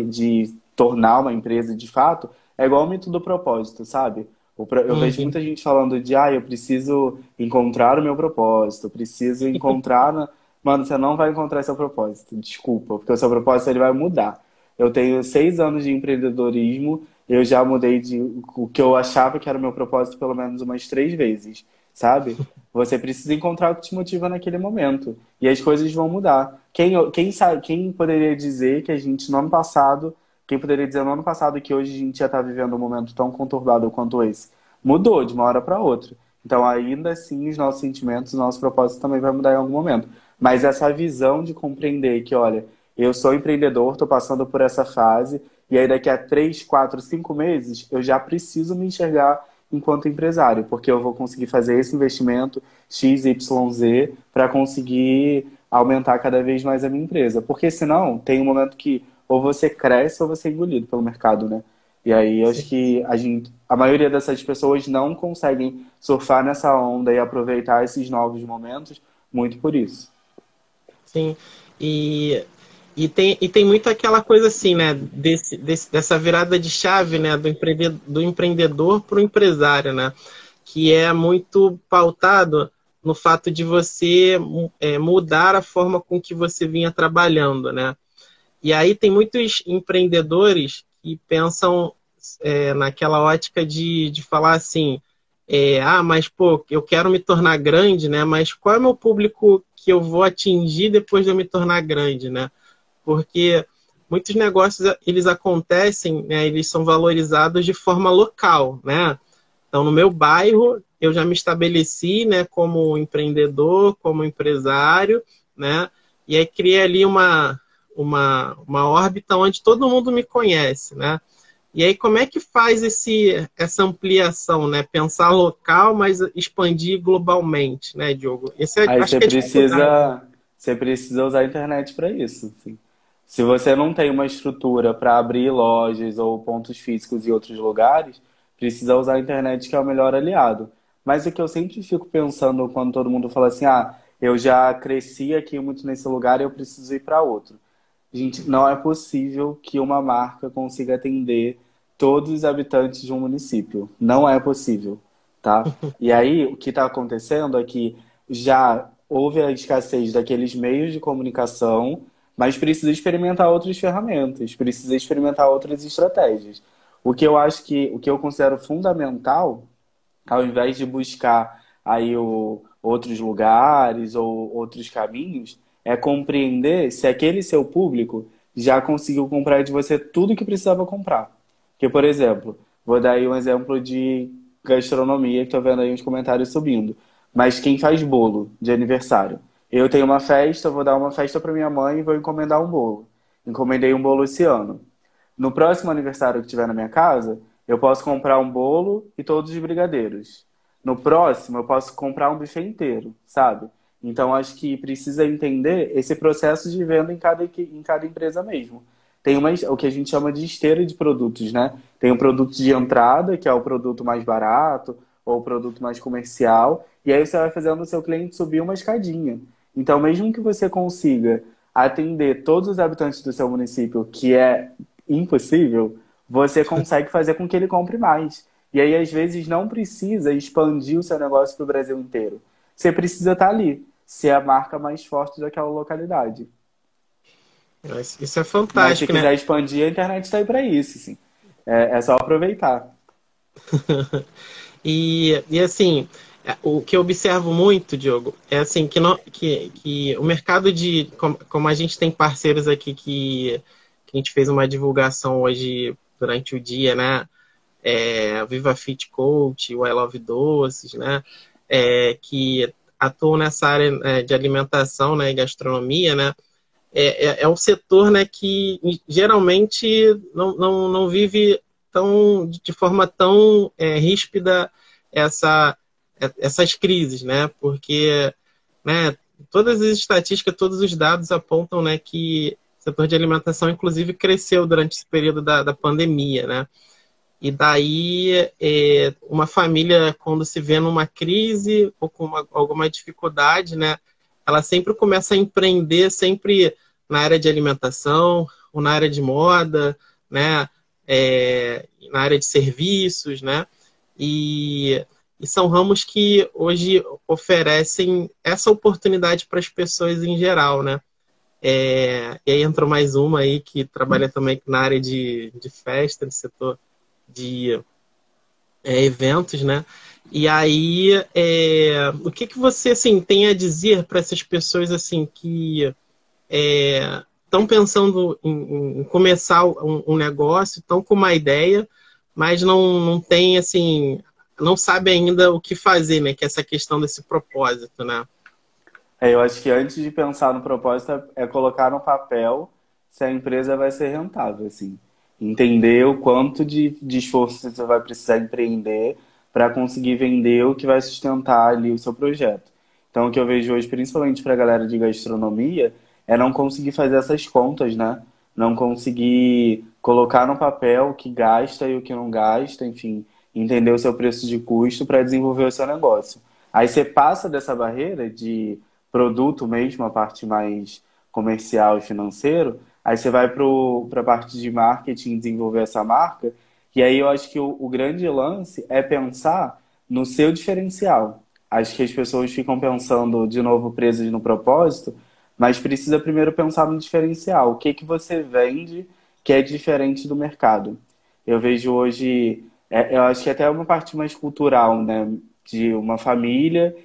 de tornar uma empresa de fato é igual o mito do propósito, sabe? Eu vejo Uhum. muita gente falando de, eu preciso encontrar o meu propósito, eu preciso encontrar. Mano, você não vai encontrar seu propósito, desculpa, porque o seu propósito ele vai mudar. Eu tenho 6 anos de empreendedorismo, eu já mudei de o que eu achava que era o meu propósito pelo menos umas 3 vezes, sabe? Você precisa encontrar o que te motiva naquele momento e as coisas vão mudar. Quem sabe, quem poderia dizer que a gente no ano passado, quem poderia dizer no ano passado que hoje a gente já está vivendo um momento tão conturbado quanto esse? Mudou de uma hora para outra. Então, ainda assim, os nossos sentimentos, o nosso propósito também vai mudar em algum momento. Mas essa visão de compreender que, olha, eu sou empreendedor, estou passando por essa fase, e aí daqui a 3, 4, 5 meses eu já preciso me enxergar enquanto empresário, porque eu vou conseguir fazer esse investimento X, Y, Z para conseguir aumentar cada vez mais a minha empresa. Porque senão tem um momento que ou você cresce ou você é engolido pelo mercado, né? E aí eu acho que a maioria dessas pessoas não conseguem surfar nessa onda e aproveitar esses novos momentos muito por isso. Sim. E tem muito aquela coisa assim, né? Dessa virada de chave, né? Do empreendedor para o empresário, né? Que é muito pautado no fato de você mudar a forma com que você vinha trabalhando, né? E aí tem muitos empreendedores que pensam naquela ótica de falar assim, mas pô, eu quero me tornar grande, né? Mas qual é o meu público que eu vou atingir depois de eu me tornar grande, né? Porque muitos negócios, eles acontecem, né? Eles são valorizados de forma local, né? Então, no meu bairro, eu já me estabeleci, né, como empreendedor, como empresário, né? E aí criei ali uma órbita onde todo mundo me conhece, né? E aí, como é que faz essa ampliação, né? Pensar local, mas expandir globalmente, né, Diogo? Aí Acho que é dificuldade. você precisa usar a internet para isso, assim. Se você não tem uma estrutura para abrir lojas ou pontos físicos em outros lugares, precisa usar a internet, que é o melhor aliado. Mas o que eu sempre fico pensando quando todo mundo fala assim, eu já cresci aqui muito nesse lugar e eu preciso ir para outro. Gente, não é possível que uma marca consiga atender todos os habitantes de um município. Não é possível, tá? E aí, o que está acontecendo é que já houve a escassez daqueles meios de comunicação, mas precisa experimentar outras ferramentas, precisa experimentar outras estratégias. O que eu considero fundamental, ao invés de buscar aí outros lugares ou outros caminhos, é compreender se aquele seu público já conseguiu comprar de você tudo que precisava comprar. Porque, por exemplo, vou dar aí um exemplo de gastronomia, que estou vendo aí uns comentários subindo. Mas quem faz bolo de aniversário? Eu tenho uma festa, vou dar uma festa para minha mãe e vou encomendar um bolo. Encomendei um bolo esse ano. No próximo aniversário que tiver na minha casa, eu posso comprar um bolo e todos os brigadeiros. No próximo, eu posso comprar um buffet inteiro, sabe? Então, acho que precisa entender esse processo de venda em cada empresa mesmo. Tem o que a gente chama de esteira de produtos, né? Tem o produto de entrada, que é o produto mais barato, ou o produto mais comercial, e aí você vai fazendo o seu cliente subir uma escadinha. Então, mesmo que você consiga atender todos os habitantes do seu município, que é impossível, você consegue fazer com que ele compre mais. E aí, às vezes, não precisa expandir o seu negócio para o Brasil inteiro. Você precisa estar ali, ser a marca mais forte daquela localidade. Isso é Mas se fantástico, né? quiser expandir, a internet está aí para isso, sim. É só aproveitar. E assim, o que eu observo muito, Diogo, é assim que o mercado como a gente tem parceiros aqui que a gente fez uma divulgação hoje durante o dia, né? A Viva Fit Coach, o I Love Doces, né? Que atuam nessa área de alimentação, né, e gastronomia, né? É um setor, né, que geralmente não vive de forma tão ríspida essas crises, né? Porque, né, todas as estatísticas, todos os dados apontam, né, que o setor de alimentação, inclusive, cresceu durante esse período da pandemia, né? E daí, uma família, quando se vê numa crise ou com alguma dificuldade, né, ela sempre começa a empreender, sempre na área de alimentação, ou na área de moda, né, na área de serviços, né, e são ramos que hoje oferecem essa oportunidade para as pessoas em geral, né. E aí entrou mais uma aí que trabalha também na área de festa, no setor de eventos, né? E aí, o que você assim tem a dizer para essas pessoas assim que estão pensando em começar um negócio, estão com uma ideia, mas não tem assim, não sabe ainda o que fazer, né? Que é essa questão desse propósito, né? Eu acho que antes de pensar no propósito é colocar no papel se a empresa vai ser rentável, assim. Entender o quanto de esforço você vai precisar empreender para conseguir vender o que vai sustentar ali o seu projeto. Então, o que eu vejo hoje, principalmente para a galera de gastronomia, é não conseguir fazer essas contas, né? Não conseguir colocar no papel o que gasta e o que não gasta, enfim, entender o seu preço de custo para desenvolver o seu negócio. Aí você passa dessa barreira de produto mesmo, a parte mais comercial e financeiro, aí você vai para a parte de marketing, desenvolver essa marca, e aí eu acho que o grande lance é pensar no seu diferencial. Acho que as pessoas ficam pensando, de novo, presas no propósito, mas precisa primeiro pensar no diferencial. O que que você vende que é diferente do mercado? Eu vejo hoje, eu acho que até é uma parte mais cultural, né? De uma família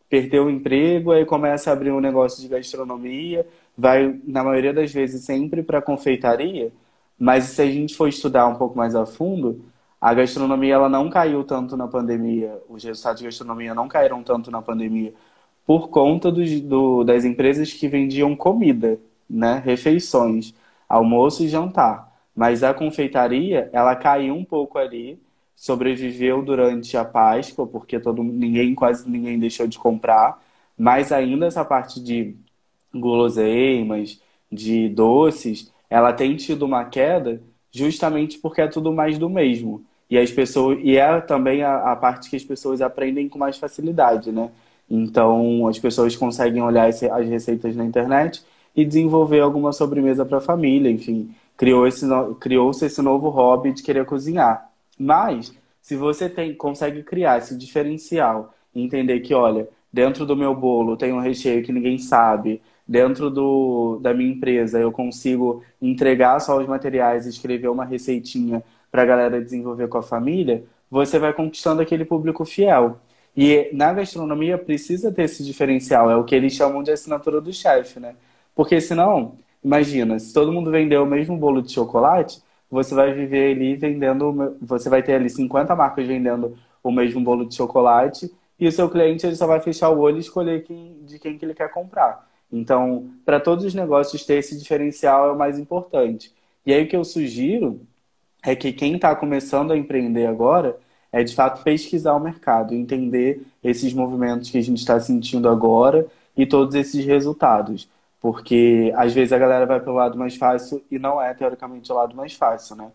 perdeu o emprego, aí começa a abrir um negócio de gastronomia, vai, na maioria das vezes, sempre para confeitaria, mas se a gente for estudar um pouco mais a fundo, a gastronomia ela não caiu tanto na pandemia, os resultados de gastronomia não caíram tanto na pandemia, por conta das empresas que vendiam comida, né? Refeições, almoço e jantar. Mas a confeitaria, ela caiu um pouco ali, sobreviveu durante a Páscoa, porque quase ninguém deixou de comprar, mas ainda essa parte de guloseimas, de doces, ela tem tido uma queda justamente porque é tudo mais do mesmo. E as pessoas, e é também a parte que as pessoas aprendem com mais facilidade, né? Então, as pessoas conseguem olhar as receitas na internet e desenvolver alguma sobremesa para a família, enfim, criou-se esse novo hobby de querer cozinhar. Mas, se você consegue criar esse diferencial e entender que, olha, dentro do meu bolo tem um recheio que ninguém sabe, dentro da minha empresa eu consigo entregar só os materiais e escrever uma receitinha para a galera desenvolver com a família, você vai conquistando aquele público fiel. E na gastronomia precisa ter esse diferencial, é o que eles chamam de assinatura do chefe, né? Porque senão, imagina, se todo mundo vender o mesmo bolo de chocolate, você vai viver ali vendendo, você vai ter ali 50 marcas vendendo o mesmo bolo de chocolate e o seu cliente ele só vai fechar o olho e escolher de quem que ele quer comprar. Então, para todos os negócios ter esse diferencial é o mais importante. E aí o que eu sugiro é que quem está começando a empreender agora é de fato pesquisar o mercado, entender esses movimentos que a gente está sentindo agora e todos esses resultados. Porque às vezes a galera vai pelo lado mais fácil e não é teoricamente o lado mais fácil, né?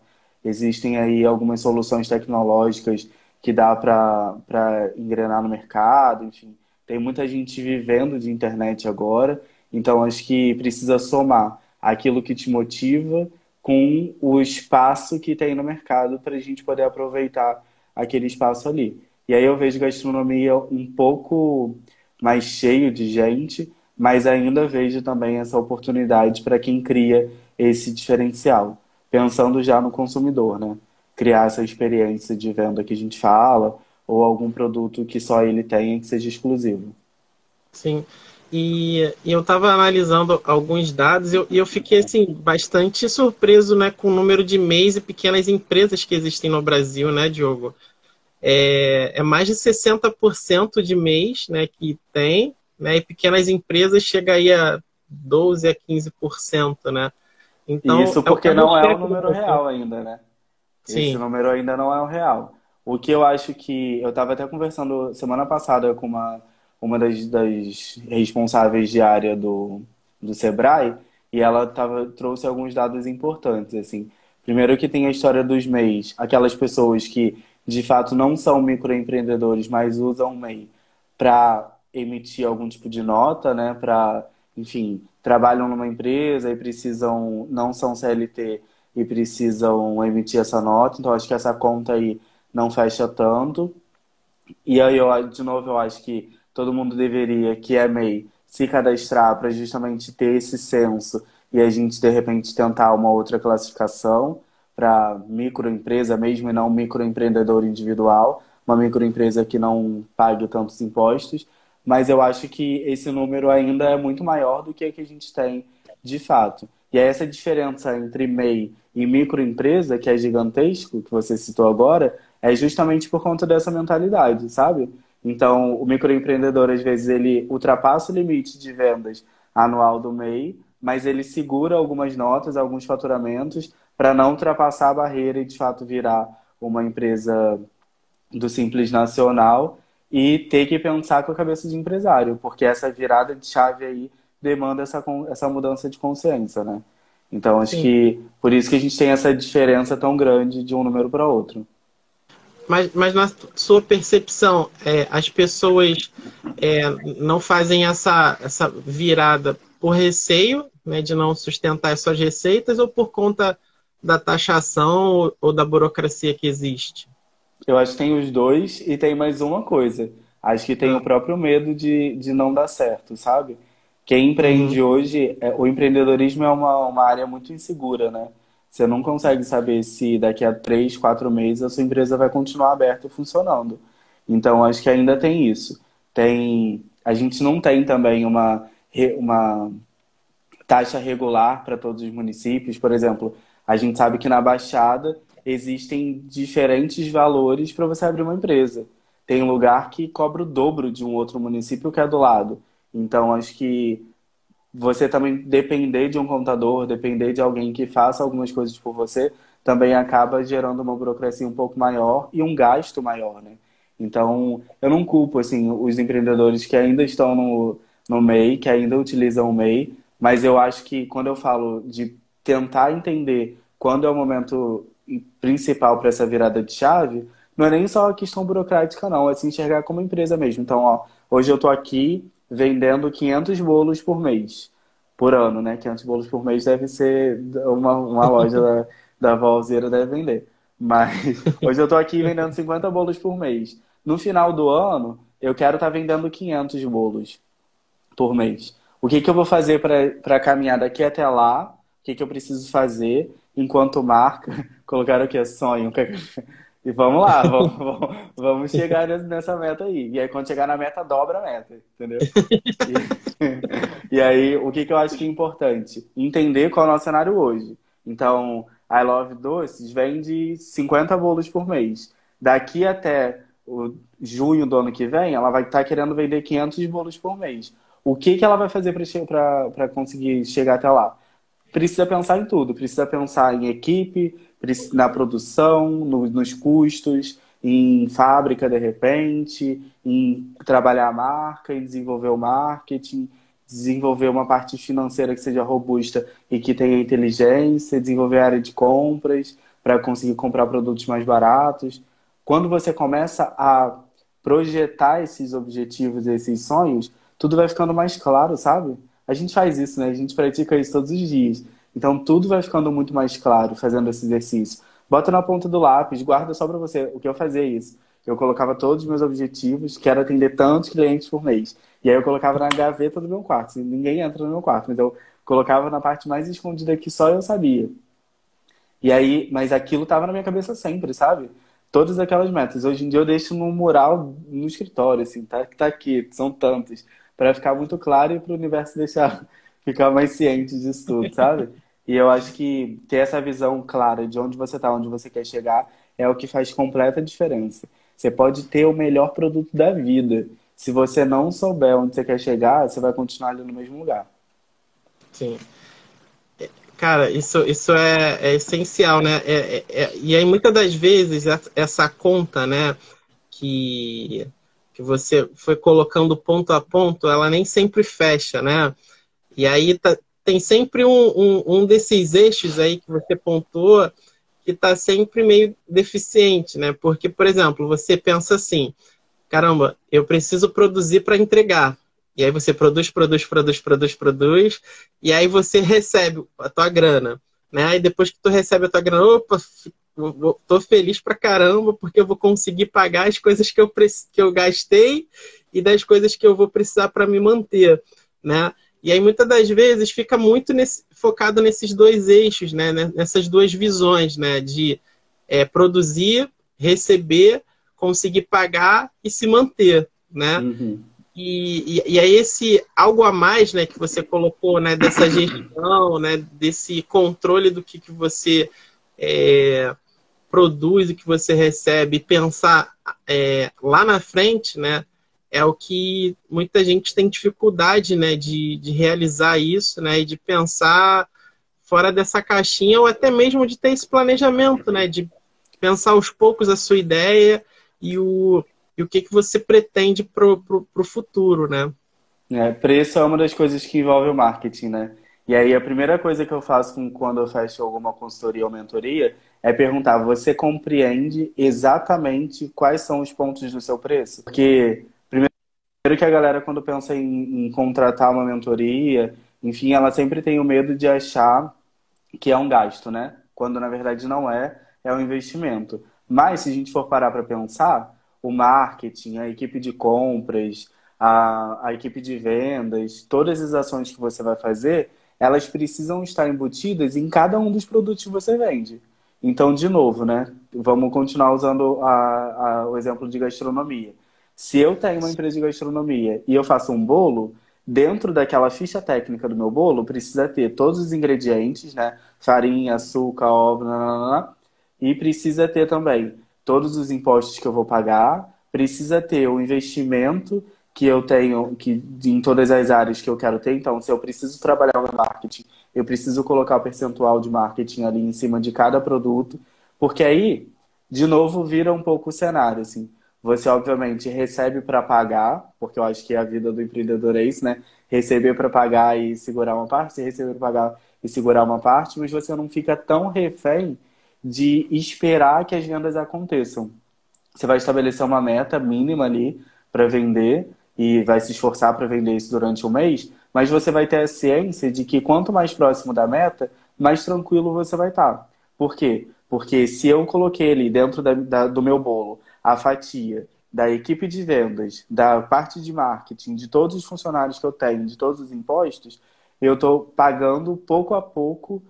Existem aí algumas soluções tecnológicas que dá para engrenar no mercado, enfim. Tem muita gente vivendo de internet agora, então acho que precisa somar aquilo que te motiva com o espaço que tem no mercado para a gente poder aproveitar aquele espaço ali. E aí eu vejo gastronomia um pouco mais cheio de gente, mas ainda vejo também essa oportunidade para quem cria esse diferencial, pensando já no consumidor, né? Criar essa experiência de venda que a gente fala, ou algum produto que só ele tenha que seja exclusivo. Sim. E eu estava analisando alguns dados e eu fiquei assim, bastante surpreso, né, com o número de MEIs e pequenas empresas que existem no Brasil, né, Diogo? É mais de 60% de MEIs, né, que tem, né, e pequenas empresas chega aí a 12 a 15%, né? E Então, isso é porque muito não é o perto da número população. real ainda, né? Esse Sim, número ainda não é o real. O que eu acho que. Eu estava até conversando semana passada com uma das responsáveis de área do Sebrae, e ela trouxe alguns dados importantes, assim. Primeiro que tem a história dos MEIs, aquelas pessoas que de fato não são microempreendedores, mas usam o MEI para emitir algum tipo de nota, né? Para, enfim, trabalham numa empresa e precisam, não são CLT e precisam emitir essa nota, então acho que essa conta aí não fecha tanto. E aí, de novo, eu acho que todo mundo deveria, que é MEI, se cadastrar para justamente ter esse censo e a gente, de repente, tentar uma outra classificação para microempresa mesmo e não microempreendedor individual, uma microempresa que não pague tantos impostos. Mas eu acho que esse número ainda é muito maior do que a gente tem de fato. E aí essa diferença entre MEI e microempresa, que é gigantesco, que você citou agora, é justamente por conta dessa mentalidade, sabe? Então, o microempreendedor, às vezes, ele ultrapassa o limite de vendas anual do MEI, mas ele segura algumas notas, alguns faturamentos, para não ultrapassar a barreira e, de fato, virar uma empresa do Simples Nacional e ter que pensar com a cabeça de empresário, porque essa virada de chave aí demanda essa mudança de consciência, né? Então, acho Sim. que por isso que a gente tem essa diferença tão grande de um número para outro. Mas na sua percepção, as pessoas não fazem essa virada por receio, né, de não sustentar as suas receitas ou por conta da taxação ou da burocracia que existe? Eu acho que tem os dois e tem mais uma coisa. Acho que tem Ah, o próprio medo de não dar certo, sabe? Quem uhum, empreende hoje, o empreendedorismo é uma área muito insegura, né? Você não consegue saber se daqui a 3, 4 meses a sua empresa vai continuar aberta e funcionando. Então, acho que ainda tem isso. A gente não tem também uma taxa regular para todos os municípios. Por exemplo, a gente sabe que na Baixada existem diferentes valores para você abrir uma empresa. Tem um lugar que cobra o dobro de um outro município que é do lado. Então, acho que você também depender de um contador, depender de alguém que faça algumas coisas por você, também acaba gerando uma burocracia um pouco maior e um gasto maior, né? Então, eu não culpo, assim, os empreendedores que ainda estão no MEI, que ainda utilizam o MEI, mas eu acho que quando eu falo de tentar entender quando é o momento principal para essa virada de chave, não é nem só a questão burocrática, não, é se enxergar como empresa mesmo. Então, ó, hoje eu estou aqui vendendo 500 bolos por mês, por ano, né? 500 bolos por mês deve ser uma loja da Valzeira deve vender. Mas hoje eu estou aqui vendendo 50 bolos por mês. No final do ano, eu quero estar vendendo 500 bolos por mês. O que que eu vou fazer para caminhar daqui até lá? O que que eu preciso fazer enquanto marca? Colocar o que é sonho. E vamos lá, vamos chegar nessa meta aí. E aí, quando chegar na meta, dobra a meta, entendeu? E, e aí, o que que eu acho que é importante? Entender qual é o nosso cenário hoje. Então, I Love Doces vende 50 bolos por mês. Daqui até o junho do ano que vem, ela vai estar querendo vender 500 bolos por mês. O que que ela vai fazer para conseguir chegar até lá? Precisa pensar em tudo. Precisa pensar em equipe, na produção, nos custos, em fábrica de repente, em trabalhar a marca, em desenvolver o marketing, desenvolver uma parte financeira que seja robusta e que tenha inteligência, desenvolver a área de compras para conseguir comprar produtos mais baratos. Quando você começa a projetar esses objetivos, esses sonhos, tudo vai ficando mais claro, sabe? A gente faz isso, né? A gente pratica isso todos os dias. Então tudo vai ficando muito mais claro fazendo esse exercício. Bota na ponta do lápis, guarda só para você. O que eu fazia é isso. Eu colocava todos os meus objetivos, que era atender tantos clientes por mês. E aí eu colocava na gaveta do meu quarto. Assim, ninguém entra no meu quarto. Então eu colocava na parte mais escondida que só eu sabia. E aí, mas aquilo tava na minha cabeça sempre, sabe? Todas aquelas metas. Hoje em dia eu deixo no mural no escritório, assim, tá? Que tá aqui, são tantos, para ficar muito claro e para o universo deixar ficar mais ciente disso tudo, sabe? E eu acho que ter essa visão clara de onde você tá, onde você quer chegar, é o que faz completa diferença. Você pode ter o melhor produto da vida. Se você não souber onde você quer chegar, você vai continuar ali no mesmo lugar. sim. Cara, isso é essencial, né? E aí, muitas das vezes, essa conta, né, que, que você foi colocando ponto a ponto, ela nem sempre fecha, né? E aí tem sempre um desses eixos aí que você pontuou que está sempre meio deficiente, né? Porque, por exemplo, você pensa assim, caramba, eu preciso produzir para entregar. E aí você produz, e aí você recebe a tua grana, né? E depois que tu recebe a tua grana, opa, tô feliz pra caramba, porque eu vou conseguir pagar as coisas que eu gastei e das coisas que eu vou precisar para me manter, né? E aí muitas das vezes fica muito focado nesses dois eixos, né? Nessas duas visões, né? De produzir, receber, conseguir pagar e se manter, né? Uhum. E aí esse algo a mais, né, que você colocou, né, dessa gestão, né, desse controle do que você produz, o que você recebe, pensar lá na frente, né, é o que muita gente tem dificuldade, né, de realizar isso, né, e de pensar fora dessa caixinha, ou até mesmo de ter esse planejamento, né, de pensar aos poucos a sua ideia e o que você pretende pro futuro, né? Preço é uma das coisas que envolve o marketing, né? E aí a primeira coisa que eu faço quando eu fecho alguma consultoria ou mentoria é perguntar, você compreende exatamente quais são os pontos do seu preço? Porque primeiro que a galera quando pensa em contratar uma mentoria, enfim, ela sempre tem o medo de achar que é um gasto, né? Quando na verdade não é, é um investimento. Mas se a gente for parar para pensar, o marketing, a equipe de compras, a equipe de vendas, todas as ações que você vai fazer, elas precisam estar embutidas em cada um dos produtos que você vende. Então, de novo, né? Vamos continuar usando o exemplo de gastronomia. Se eu tenho uma empresa de gastronomia e eu faço um bolo, dentro daquela ficha técnica do meu bolo, precisa ter todos os ingredientes, né? Farinha, açúcar, ovo, nananana, e precisa ter também todos os impostos que eu vou pagar, precisa ter o investimento que eu tenho em todas as áreas que eu quero ter. Então, se eu preciso trabalhar no marketing, eu preciso colocar o percentual de marketing ali em cima de cada produto, porque aí, de novo, vira um pouco o cenário, assim. Você, obviamente, recebe para pagar, porque eu acho que a vida do empreendedor é isso, né? Receber para pagar e segurar uma parte, receber para pagar e segurar uma parte, mas você não fica tão refém de esperar que as vendas aconteçam. Você vai estabelecer uma meta mínima ali para vender e vai se esforçar para vender isso durante um mês, mas você vai ter a ciência de que quanto mais próximo da meta, mais tranquilo você vai estar. Por quê? Porque se eu coloquei ali dentro do meu bolo a fatia da equipe de vendas, da parte de marketing, de todos os funcionários que eu tenho, de todos os impostos, eu estou pagando pouco a pouco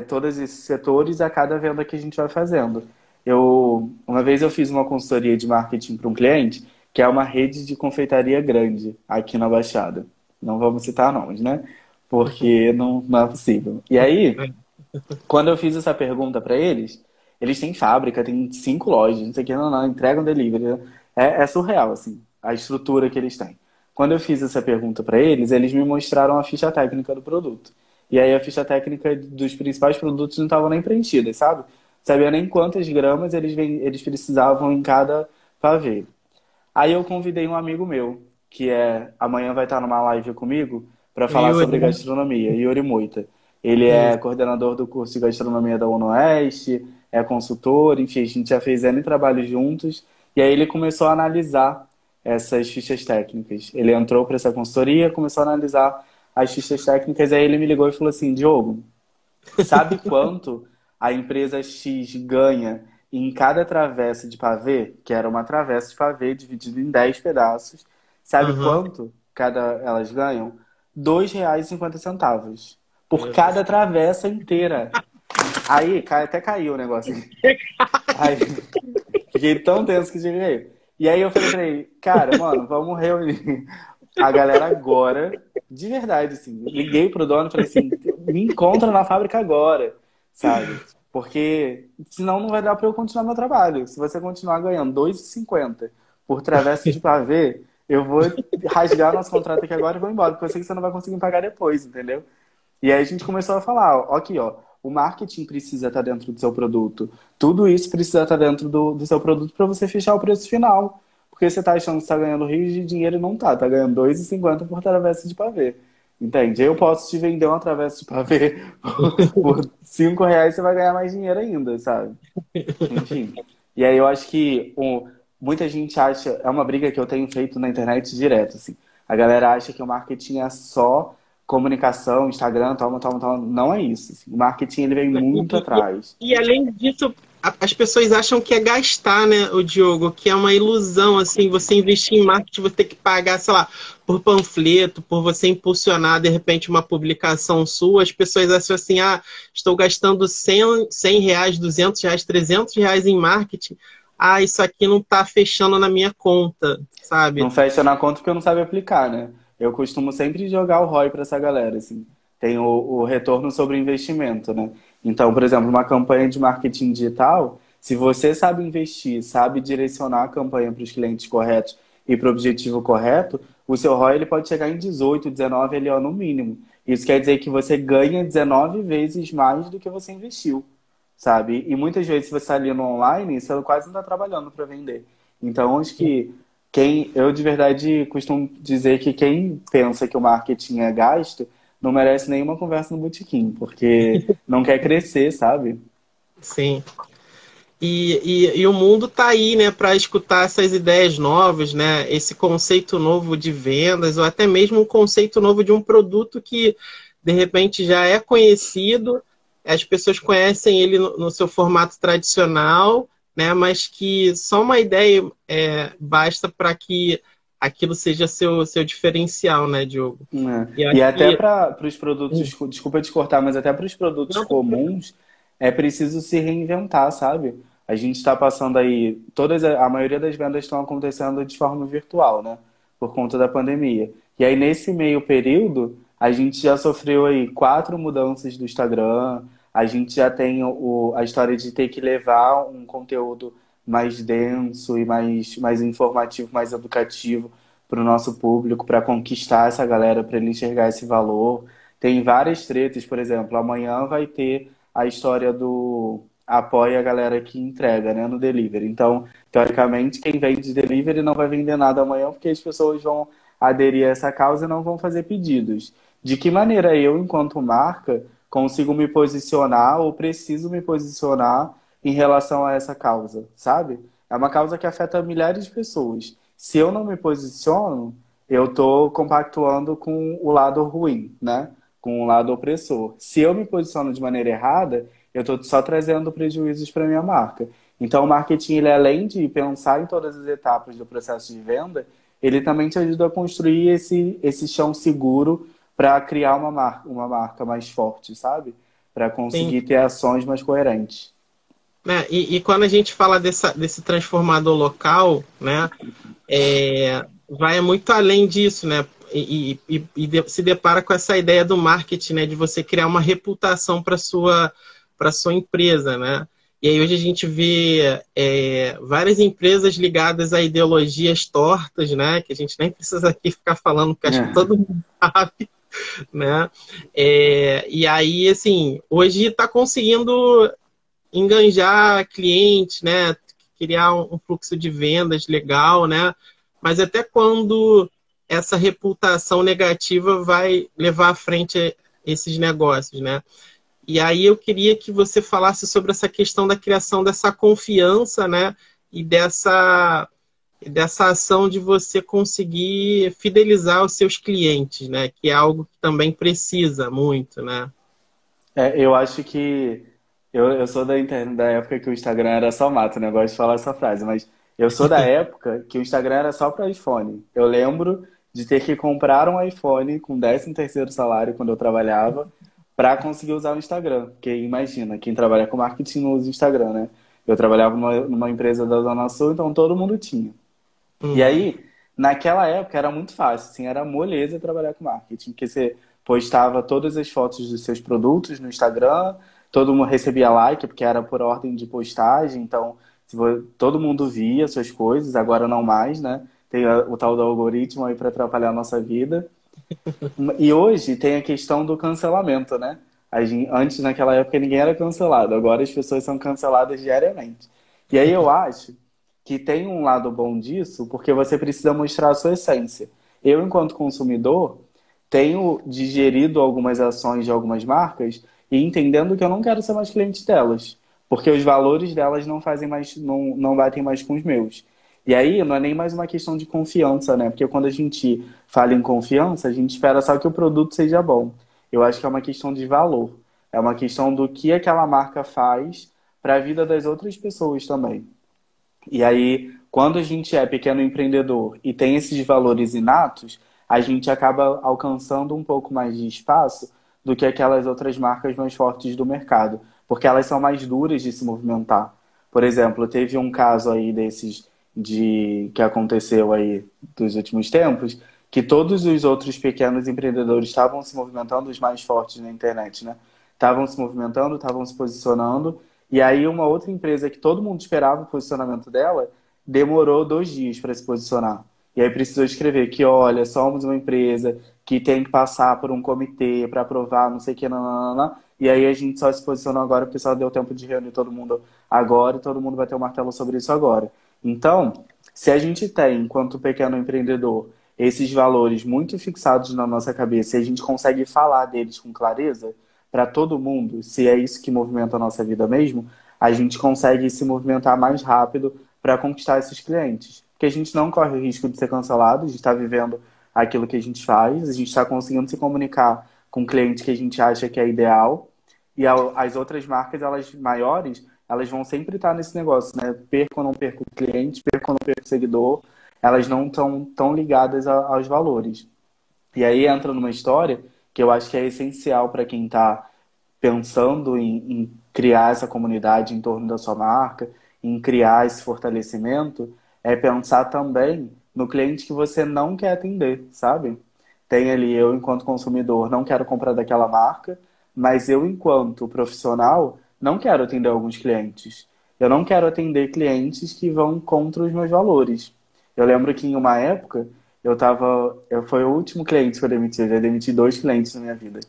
todos esses setores a cada venda que a gente vai fazendo. Uma vez eu fiz uma consultoria de marketing para um cliente, que é uma rede de confeitaria grande aqui na Baixada. Não vamos citar nomes, né? Porque não é possível. E aí, quando eu fiz essa pergunta para eles, eles têm fábrica, tem 5 lojas, não sei o que, não, entregam delivery. Né? É surreal, assim, a estrutura que eles têm. Quando eu fiz essa pergunta para eles me mostraram a ficha técnica do produto. E aí a ficha técnica dos principais produtos não estava nem preenchida, sabe? Sabia nem quantas gramas eles precisavam em cada pavê. Aí eu convidei um amigo meu, que amanhã vai estar numa live comigo, para falar sobre gastronomia, Yuri Moita. Ele é coordenador do curso de gastronomia da UNOeste, é consultor, enfim, a gente já fez N trabalhos juntos. E aí ele começou a analisar essas fichas técnicas. Ele entrou para essa consultoria, começou a analisar as fichas técnicas, aí ele me ligou e falou assim, Diogo, sabe quanto a empresa X ganha em cada travessa de pavê, que era uma travessa de pavê dividida em 10 pedaços, sabe quanto elas ganham? R$ 2,50 por cada travessa inteira. Aí, até caiu o negócio. Aí, fiquei tão tenso que cheguei. E aí eu falei pra ele, cara, mano, vamos reunir a galera agora, de verdade, assim. Liguei pro dono e falei assim, me encontra na fábrica agora, sabe? Porque senão não vai dar pra eu continuar meu trabalho. Se você continuar ganhando R$ 2,50 por travessa de pavê, eu vou rasgar nosso contrato aqui agora e vou embora, porque eu sei que você não vai conseguir pagar depois, entendeu? E aí a gente começou a falar, ó, aqui, ó, o marketing precisa estar dentro do seu produto. Tudo isso precisa estar dentro do seu produto para você fechar o preço final. Porque você está achando que está ganhando rios de dinheiro e não está. Está ganhando R$ 2,50 por travessa de pavê. Entende? Eu posso te vender uma travessa de pavê por R$ 5, você vai ganhar mais dinheiro ainda, sabe? Enfim. E aí eu acho que muita gente acha... É uma briga que eu tenho feito na internet direto, assim. A galera acha que o marketing é só comunicação, Instagram, toma. Não é isso. Assim. O marketing, ele vem muito atrás. E além disso, as pessoas acham que é gastar, né, o Diogo? Que é uma ilusão, assim, você investir em marketing, você ter que pagar, sei lá, por panfleto, por você impulsionar, de repente, uma publicação sua. As pessoas acham assim, estou gastando R$ 100, R$ 200, R$ 300 em marketing. Isso aqui não está fechando na minha conta, sabe? Não fecha na conta porque eu não sabe aplicar, né? Eu costumo sempre jogar o ROI para essa galera, assim. Tem o retorno sobre o investimento, né? Então, por exemplo, uma campanha de marketing digital, se você sabe investir, sabe direcionar a campanha para os clientes corretos e para o objetivo correto, o seu ROI ele pode chegar em 18, 19 ali, ó, no mínimo. Isso quer dizer que você ganha 19 vezes mais do que você investiu, sabe? E muitas vezes, se você está ali no online, você quase não está trabalhando para vender. Então, acho que eu de verdade costumo dizer que quem pensa que o marketing é gasto não merece nenhuma conversa no botequim, porque não quer crescer, sabe? Sim. E o mundo tá aí, né, para escutar essas ideias novas, né, esse conceito novo de vendas, ou até mesmo um conceito novo de um produto que, de repente, já é conhecido, as pessoas conhecem ele no seu formato tradicional, né, mas que só uma ideia basta para que aquilo seja seu diferencial, né, Diogo? E E acho até que... para os produtos, desculpa te cortar, mas até para os produtos Não, comuns é preciso se reinventar, sabe? A gente está passando aí, a maioria das vendas estão acontecendo de forma virtual, né? Por conta da pandemia. E aí, nesse meio período, a gente já sofreu aí 4 mudanças do Instagram, a gente já tem a história de ter que levar um conteúdo mais denso e mais informativo, mais educativo para o nosso público, para conquistar essa galera, para ele enxergar esse valor. Tem várias tretas, por exemplo, amanhã vai ter a história do apoia a galera que entrega, né, no delivery. Então, teoricamente, quem vende delivery não vai vender nada amanhã porque as pessoas vão aderir a essa causa e não vão fazer pedidos. De que maneira eu, enquanto marca, consigo me posicionar ou preciso me posicionar em relação a essa causa, sabe? É uma causa que afeta milhares de pessoas. Se eu não me posiciono, eu estou compactuando com o lado ruim, né? Com o lado opressor. Se eu me posiciono de maneira errada, eu estou só trazendo prejuízos para minha marca. Então, o marketing, ele, além de pensar em todas as etapas do processo de venda, ele também te ajuda a construir esse chão seguro para criar uma marca mais forte, sabe? Para sim. conseguir ter ações mais coerentes. E quando a gente fala desse transformador local, né, vai muito além disso, né? Se depara com essa ideia do marketing, né, de você criar uma reputação para sua empresa, né? E aí hoje a gente vê várias empresas ligadas a ideologias tortas, né? Que a gente nem precisa aqui ficar falando, porque acho que todo mundo sabe, né? E aí, assim, hoje está conseguindo enganjar clientes, né? Criar um fluxo de vendas legal, né? Mas até quando essa reputação negativa vai levar à frente esses negócios, né? E aí eu queria que você falasse sobre essa questão da criação dessa confiança, né? E dessa ação de você conseguir fidelizar os seus clientes, né? Que é algo que também precisa muito, né? Eu acho que eu sou da época que o Instagram era só mato, né? Eu gosto de falar essa frase, mas eu sou da época que o Instagram era só para iPhone. Eu lembro de ter que comprar um iPhone com 13º salário quando eu trabalhava para conseguir usar o Instagram. Porque imagina, quem trabalha com marketing não usa o Instagram, né? Eu trabalhava numa empresa da Zona Sul, então todo mundo tinha. E aí, naquela época era muito fácil, assim, era moleza trabalhar com marketing, porque você postava todas as fotos dos seus produtos no Instagram, todo mundo recebia like, porque era por ordem de postagem, então todo mundo via suas coisas, agora não mais, né? Tem o tal do algoritmo aí para atrapalhar a nossa vida. E hoje tem a questão do cancelamento, né? Antes, naquela época, ninguém era cancelado, agora as pessoas são canceladas diariamente. E aí eu acho que tem um lado bom disso, porque você precisa mostrar a sua essência. Eu, enquanto consumidor, tenho digerido algumas ações de algumas marcas e entendendo que eu não quero ser mais cliente delas, porque os valores delas não fazem mais, não batem mais com os meus. E aí não é nem mais uma questão de confiança, né? Porque quando a gente fala em confiança, a gente espera só que o produto seja bom. Eu acho que é uma questão de valor. É uma questão do que aquela marca faz para a vida das outras pessoas também. E aí, quando a gente é pequeno empreendedor e tem esses valores inatos, a gente acaba alcançando um pouco mais de espaço do que aquelas outras marcas mais fortes do mercado, porque elas são mais duras de se movimentar. Por exemplo, teve um caso aí desses que aconteceu aí dos últimos tempos, que todos os outros pequenos empreendedores estavam se movimentando, os mais fortes na internet, né? Estavam se movimentando, estavam se posicionando, e aí uma outra empresa que todo mundo esperava o posicionamento dela demorou 2 dias para se posicionar. E aí precisou escrever que, olha, somos uma empresa que tem que passar por um comitê para aprovar, não sei o que, nananana. E aí a gente só se posicionou agora porque só deu tempo de reunir todo mundo agora e todo mundo vai ter um martelo sobre isso agora. Então, se a gente tem, enquanto pequeno empreendedor, esses valores muito fixados na nossa cabeça e a gente consegue falar deles com clareza para todo mundo, se é isso que movimenta a nossa vida mesmo, a gente consegue se movimentar mais rápido para conquistar esses clientes. Porque a gente não corre o risco de ser cancelado, a gente está vivendo aquilo que a gente faz, a gente está conseguindo se comunicar com o cliente que a gente acha que é ideal, e as outras marcas, elas maiores, elas vão sempre estar nesse negócio, né? Perco ou não perco o cliente, perco ou não perco o seguidor, elas não estão tão ligadas aos valores. E aí entra numa história que eu acho que é essencial para quem está pensando em criar essa comunidade em torno da sua marca, em criar esse fortalecimento, é pensar também no cliente que você não quer atender, sabe? Tem ali, eu enquanto consumidor não quero comprar daquela marca, mas eu enquanto profissional não quero atender alguns clientes. Eu não quero atender clientes que vão contra os meus valores. Eu lembro que em uma época foi o último cliente que eu demiti, eu já demiti 2 clientes na minha vida.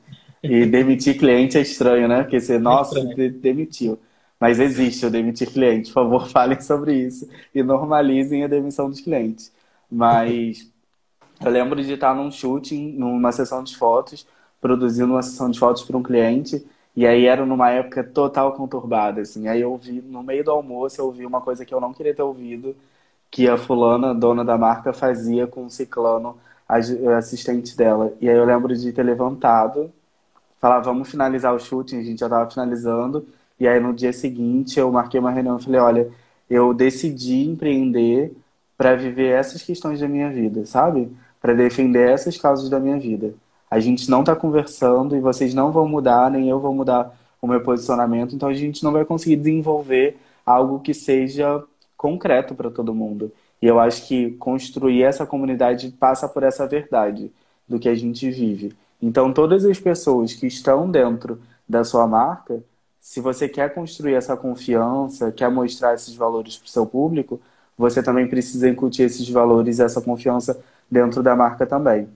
E demitir cliente é estranho, né? Porque você, nossa, demitiu. Mas existe o demitir cliente. Por favor, falem sobre isso e normalizem a demissão dos clientes. Mas eu lembro de estar num shooting, numa sessão de fotos, produzindo uma sessão de fotos para um cliente, e aí era numa época total conturbada, assim. Aí eu vi, no meio do almoço, eu ouvi uma coisa que eu não queria ter ouvido, que a fulana, dona da marca, fazia com o ciclano, assistente dela. E aí eu lembro de ter levantado, falar, vamos finalizar o shooting, a gente já estava finalizando, e aí no dia seguinte eu marquei uma reunião e falei, olha, eu decidi empreender para viver essas questões da minha vida, sabe? Para defender essas causas da minha vida. A gente não está conversando e vocês não vão mudar, nem eu vou mudar o meu posicionamento, então a gente não vai conseguir desenvolver algo que seja concreto para todo mundo. E eu acho que construir essa comunidade passa por essa verdade do que a gente vive. Então, todas as pessoas que estão dentro da sua marca, se você quer construir essa confiança, quer mostrar esses valores para o seu público, você também precisa incutir esses valores, essa confiança dentro da marca também.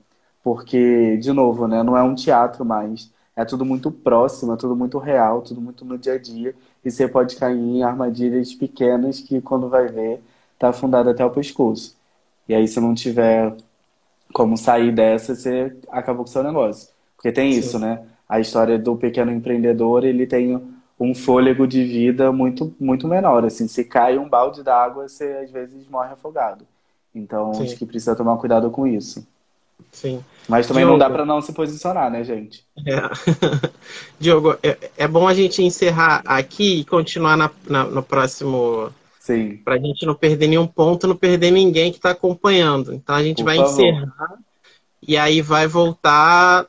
Porque, de novo, né, não é um teatro mais. É tudo muito próximo, é tudo muito real, tudo muito no dia a dia. E você pode cair em armadilhas pequenas que, quando vai ver, tá afundado até o pescoço. E aí, se não tiver como sair dessa, você acabou com o seu negócio. Porque tem isso, Sim. né? A história do pequeno empreendedor, ele tem um fôlego de vida muito, muito menor. Assim, se cai um balde d'água, você às vezes morre afogado. Então, acho Sim, que precisa tomar cuidado com isso. sim. Mas também não dá Diogo, para não se posicionar, né, gente? é, Diogo, é bom a gente encerrar aqui e continuar no próximo, Sim, para a gente não perder nenhum ponto, não perder ninguém que está acompanhando. Então a gente por vai favor. encerrar e aí vai voltar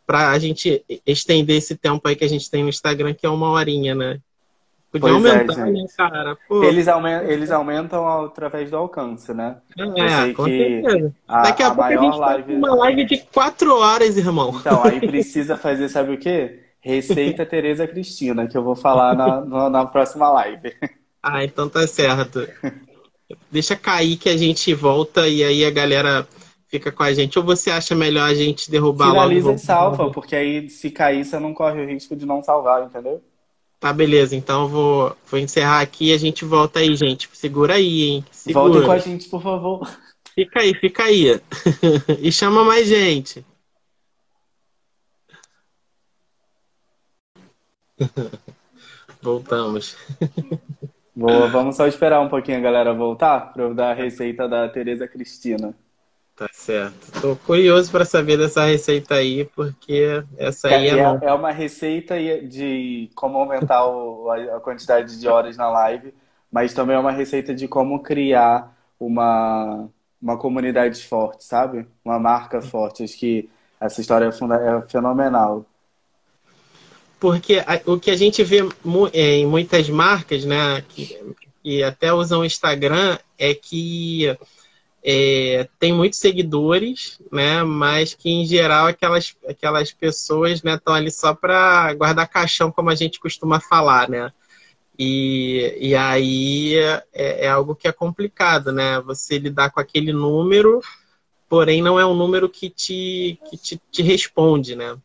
para a gente estender esse tempo aí que a gente tem no Instagram, que é 1 horinha, né? Podia Pois é, aumentar, né, gente. cara? Pô, Eles aumentam através do alcance, né? Eu é, sei com que certeza. Daqui a a pouco a maior gente tá com live. uma live de 4 horas, irmão. Então, aí precisa fazer, sabe o quê? Receita Tereza Cristina, que eu vou falar na próxima live. Ah, então tá certo. Deixa cair que a gente volta e aí a galera fica com a gente. Ou você acha melhor a gente derrubar logo e Finaliza e voltar de uma salva, vez? porque aí se cair, você não corre o risco de não salvar, entendeu? Tá, beleza. Então eu vou encerrar aqui e a gente volta aí, gente. Segura aí, hein? Voltem com a Segura. gente, por favor. Fica aí, fica aí. E chama mais gente. Voltamos. Boa, vamos só esperar um pouquinho a galera voltar para eu dar a receita da Tereza Cristina. Tá certo. Tô curioso para saber dessa receita aí, porque essa aí é nova. É uma receita de como aumentar a quantidade de horas na live, mas também é uma receita de como criar uma comunidade forte, sabe? Uma marca forte. Acho que essa história é fenomenal. Porque o que a gente vê em muitas marcas, né, que até usam o Instagram, é que tem muitos seguidores, né, mas que em geral aquelas pessoas, né, estão ali só para guardar caixão, como a gente costuma falar, né? E aí é algo que é complicado, né? Você lidar com aquele número, porém não é um número que te responde, né?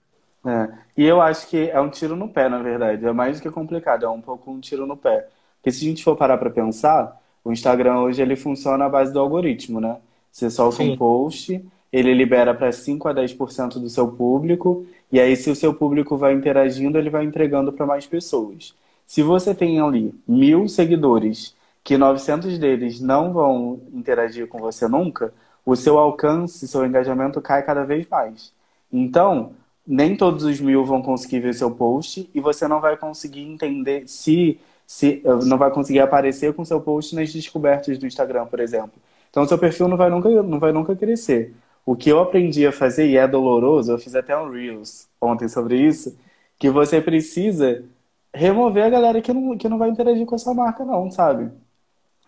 É. E eu acho que é um tiro no pé, na verdade. É mais do que complicado, é um pouco um tiro no pé. Porque se a gente for parar para pensar, o Instagram hoje ele funciona à base do algoritmo, né? Você solta um Sim. post, ele libera para 5 a 10% do seu público, e aí se o seu público vai interagindo, ele vai entregando para mais pessoas. Se você tem ali 1.000 seguidores, que 900 deles não vão interagir com você nunca, o seu alcance, seu engajamento cai cada vez mais. Então, nem todos os 1.000 vão conseguir ver seu post e você não vai conseguir entender se não vai conseguir aparecer com seu post nas descobertas do Instagram, por exemplo. Então, seu perfil não vai nunca crescer. O que eu aprendi a fazer, e é doloroso, eu fiz até um Reels ontem sobre isso, que você precisa remover a galera que não vai interagir com a sua marca, não, sabe?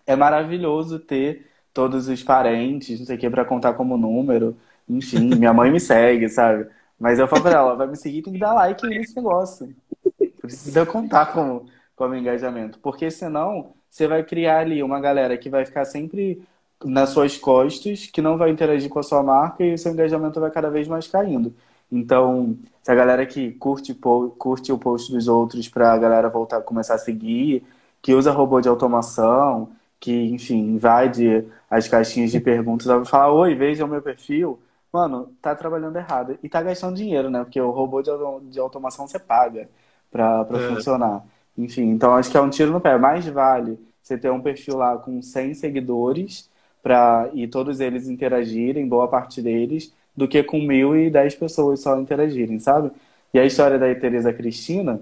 É maravilhoso ter todos os parentes, não sei o que, pra contar como número. Enfim, minha mãe me segue, sabe? Mas eu falo pra ela, vai me seguir, tem que dar like nesse negócio. Precisa contar como engajamento. Porque senão, você vai criar ali uma galera que vai ficar sempre nas suas costas, que não vai interagir com a sua marca e o seu engajamento vai cada vez mais caindo. Então, se a galera que curte o post dos outros pra galera voltar, começar a seguir, que usa robô de automação, que, enfim, invade as caixinhas de perguntas, vai falar, oi, veja o meu perfil. Mano, tá trabalhando errado. E tá gastando dinheiro, né? Porque o robô de automação você paga pra É, funcionar. Enfim, então acho que é um tiro no pé. Mais vale você ter um perfil lá com 100 seguidores e todos eles interagirem, boa parte deles, do que com 1.010 pessoas só interagirem, sabe? E a história da Tereza Cristina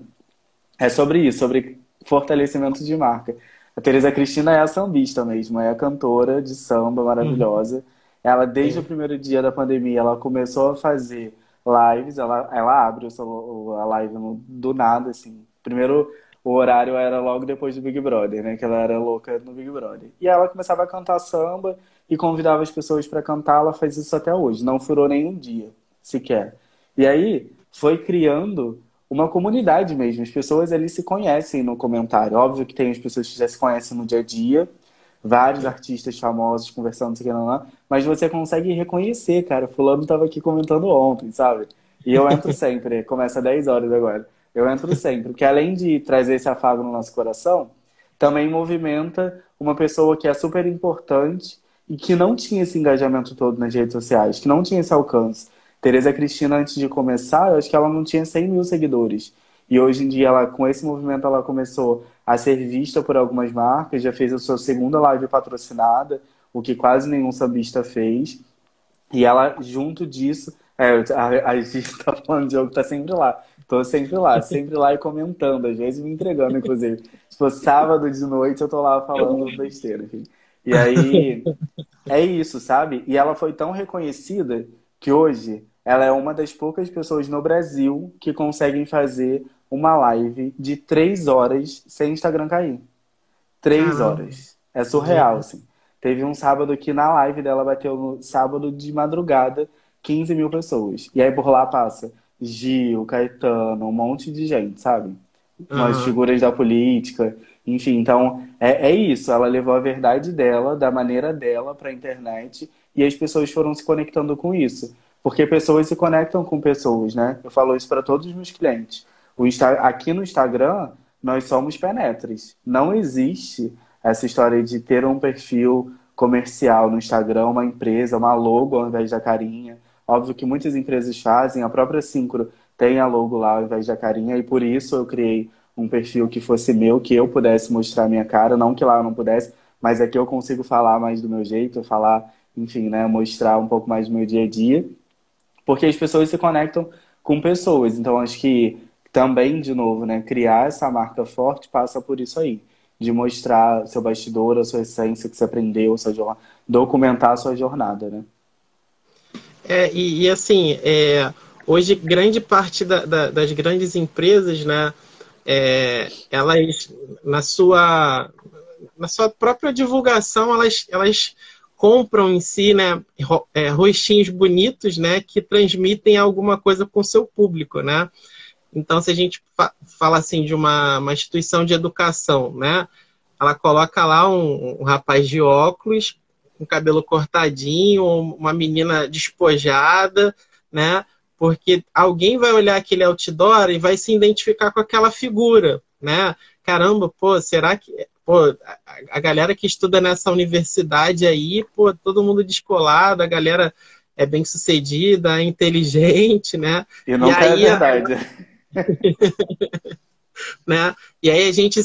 é sobre isso, sobre fortalecimento de marca. A Tereza Cristina é a sambista mesmo, é a cantora de samba uhum, maravilhosa. Ela, desde o sim. primeiro dia da pandemia, ela começou a fazer lives, ela abre a live do nada, assim. Primeiro, o horário era logo depois do Big Brother, né? Que ela era louca no Big Brother. E ela começava a cantar samba e convidava as pessoas para cantar, ela faz isso até hoje. Não furou nenhum dia, sequer. E aí, foi criando uma comunidade mesmo. As pessoas ali se conhecem no comentário. Óbvio que tem as pessoas que já se conhecem no dia a dia, vários Sim. artistas famosos conversando, não sei o que, não, mas você consegue reconhecer, cara. Fulano estava aqui comentando ontem, sabe? E eu entro sempre, começa às 10 horas agora. Eu entro sempre, porque além de trazer esse afago no nosso coração, também movimenta uma pessoa que é super importante e que não tinha esse engajamento todo nas redes sociais, que não tinha esse alcance. Tereza Cristina, antes de começar, eu acho que ela não tinha 100.000 seguidores. E hoje em dia, ela, com esse movimento, ela começou a ser vista por algumas marcas, já fez a sua segunda live patrocinada, o que quase nenhum sambista fez. E ela, junto disso, a gente tá falando, o Diogo tá sempre lá. Tô sempre lá e comentando, às vezes me entregando, inclusive. Se for sábado de noite, eu tô lá falando besteira, enfim. E aí, é isso, sabe? E ela foi tão reconhecida que hoje ela é uma das poucas pessoas no Brasil que conseguem fazer uma live de 3 horas sem Instagram cair. três Caramba, horas. É surreal, gente. assim. Teve um sábado que na live dela bateu no sábado de madrugada 15.000 pessoas. E aí por lá passa Gil, Caetano, um monte de gente, sabe? Umas Aham. figuras da política. Enfim, então é isso. Ela levou a verdade dela, da maneira dela, para a internet e as pessoas foram se conectando com isso. Porque pessoas se conectam com pessoas, né? Eu falo isso para todos os meus clientes. Aqui no Instagram, nós somos penetras. Não existe essa história de ter um perfil comercial no Instagram, uma empresa, uma logo ao invés da carinha. Óbvio que muitas empresas fazem, a própria Syncro tem a logo lá ao invés da carinha, e por isso eu criei um perfil que fosse meu, que eu pudesse mostrar a minha cara, não que lá eu não pudesse, mas aqui eu consigo falar mais do meu jeito, falar, enfim, né, mostrar um pouco mais do meu dia a dia, porque as pessoas se conectam com pessoas. Então acho que também, de novo, né, criar essa marca forte passa por isso aí, de mostrar seu bastidor, a sua essência que você aprendeu, documentar a sua jornada, né? Assim, hoje grande parte das grandes empresas, né, elas na sua própria divulgação, elas compram em si, né, rostinhos bonitos, né, que transmitem alguma coisa com o seu público, né? Então, se a gente fala assim de uma instituição de educação, né? Ela coloca lá um rapaz de óculos, com cabelo cortadinho, uma menina despojada, né? Porque alguém vai olhar aquele outdoor e vai se identificar com aquela figura, né? Caramba, pô, será que... Pô, a galera que estuda nessa universidade aí, pô, todo mundo descolado, a galera é bem-sucedida, é inteligente, né? E E nunca é aí, verdade. né? E aí a gente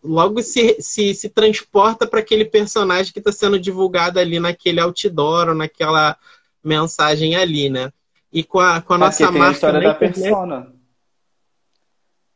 logo se transporta para aquele personagem que está sendo divulgado ali naquele outdoor, ou naquela mensagem ali, né? E com a É porque nossa tem a marca história na da internet. persona.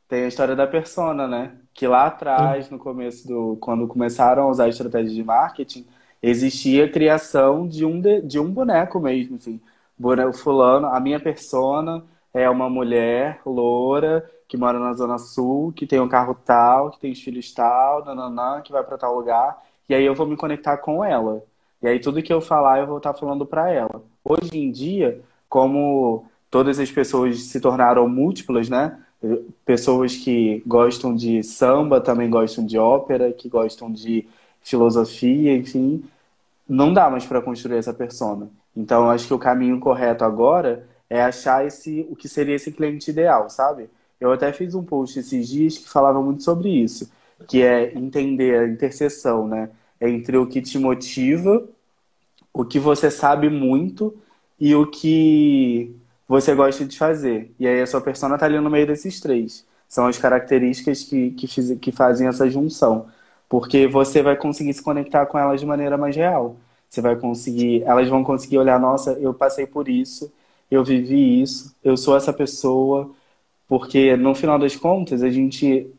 Tem a história da persona, né? Que lá atrás, no começo quando começaram a usar estratégias de marketing, existia a criação de um boneco mesmo, assim. Boneco fulano, a minha persona é uma mulher loura que mora na Zona Sul, que tem um carro tal, que tem os filhos tal, nananã, que vai para tal lugar. E aí eu vou me conectar com ela. E aí tudo que eu falar, eu vou estar falando para ela. Hoje em dia, como todas as pessoas se tornaram múltiplas, né? Pessoas que gostam de samba também gostam de ópera, que gostam de filosofia, enfim, não dá mais para construir essa persona. Então, eu acho que o caminho correto agora é achar o que seria esse cliente ideal, sabe? Eu até fiz um post esses dias que falava muito sobre isso, que é entender a interseção, né, entre o que te motiva, o que você sabe muito e o que você gosta de fazer. E aí a sua persona tá ali no meio desses três. São as características que fazem essa junção. Porque você vai conseguir se conectar com elas de maneira mais real. Você vai conseguir, elas vão conseguir olhar, nossa, eu passei por isso, eu vivi isso, eu sou essa pessoa, porque no final das contas,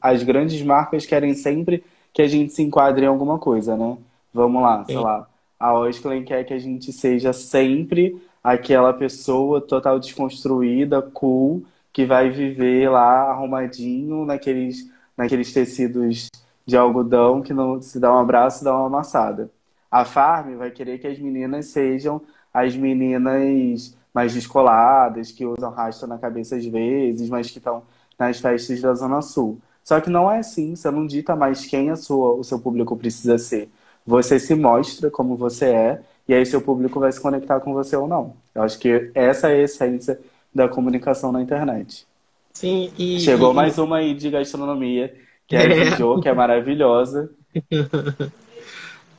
as grandes marcas querem sempre que a gente se enquadre em alguma coisa, né? Vamos lá, sei Sim, lá. A Osklen quer que a gente seja sempre aquela pessoa total desconstruída, cool, que vai viver lá arrumadinho naqueles tecidos de algodão que não se dá um abraço e dá uma amassada. A Farm vai querer que as meninas sejam as meninas mais descoladas, que usam rastro na cabeça às vezes, mas que estão nas festas da Zona Sul. Só que não é assim, você não dita mais quem o seu público precisa ser. Você se mostra como você é, e aí seu público vai se conectar com você ou não. Eu acho que essa é a essência da comunicação na internet. sim, Chegou mais uma aí de gastronomia, que é a é. Gijô, que é maravilhosa.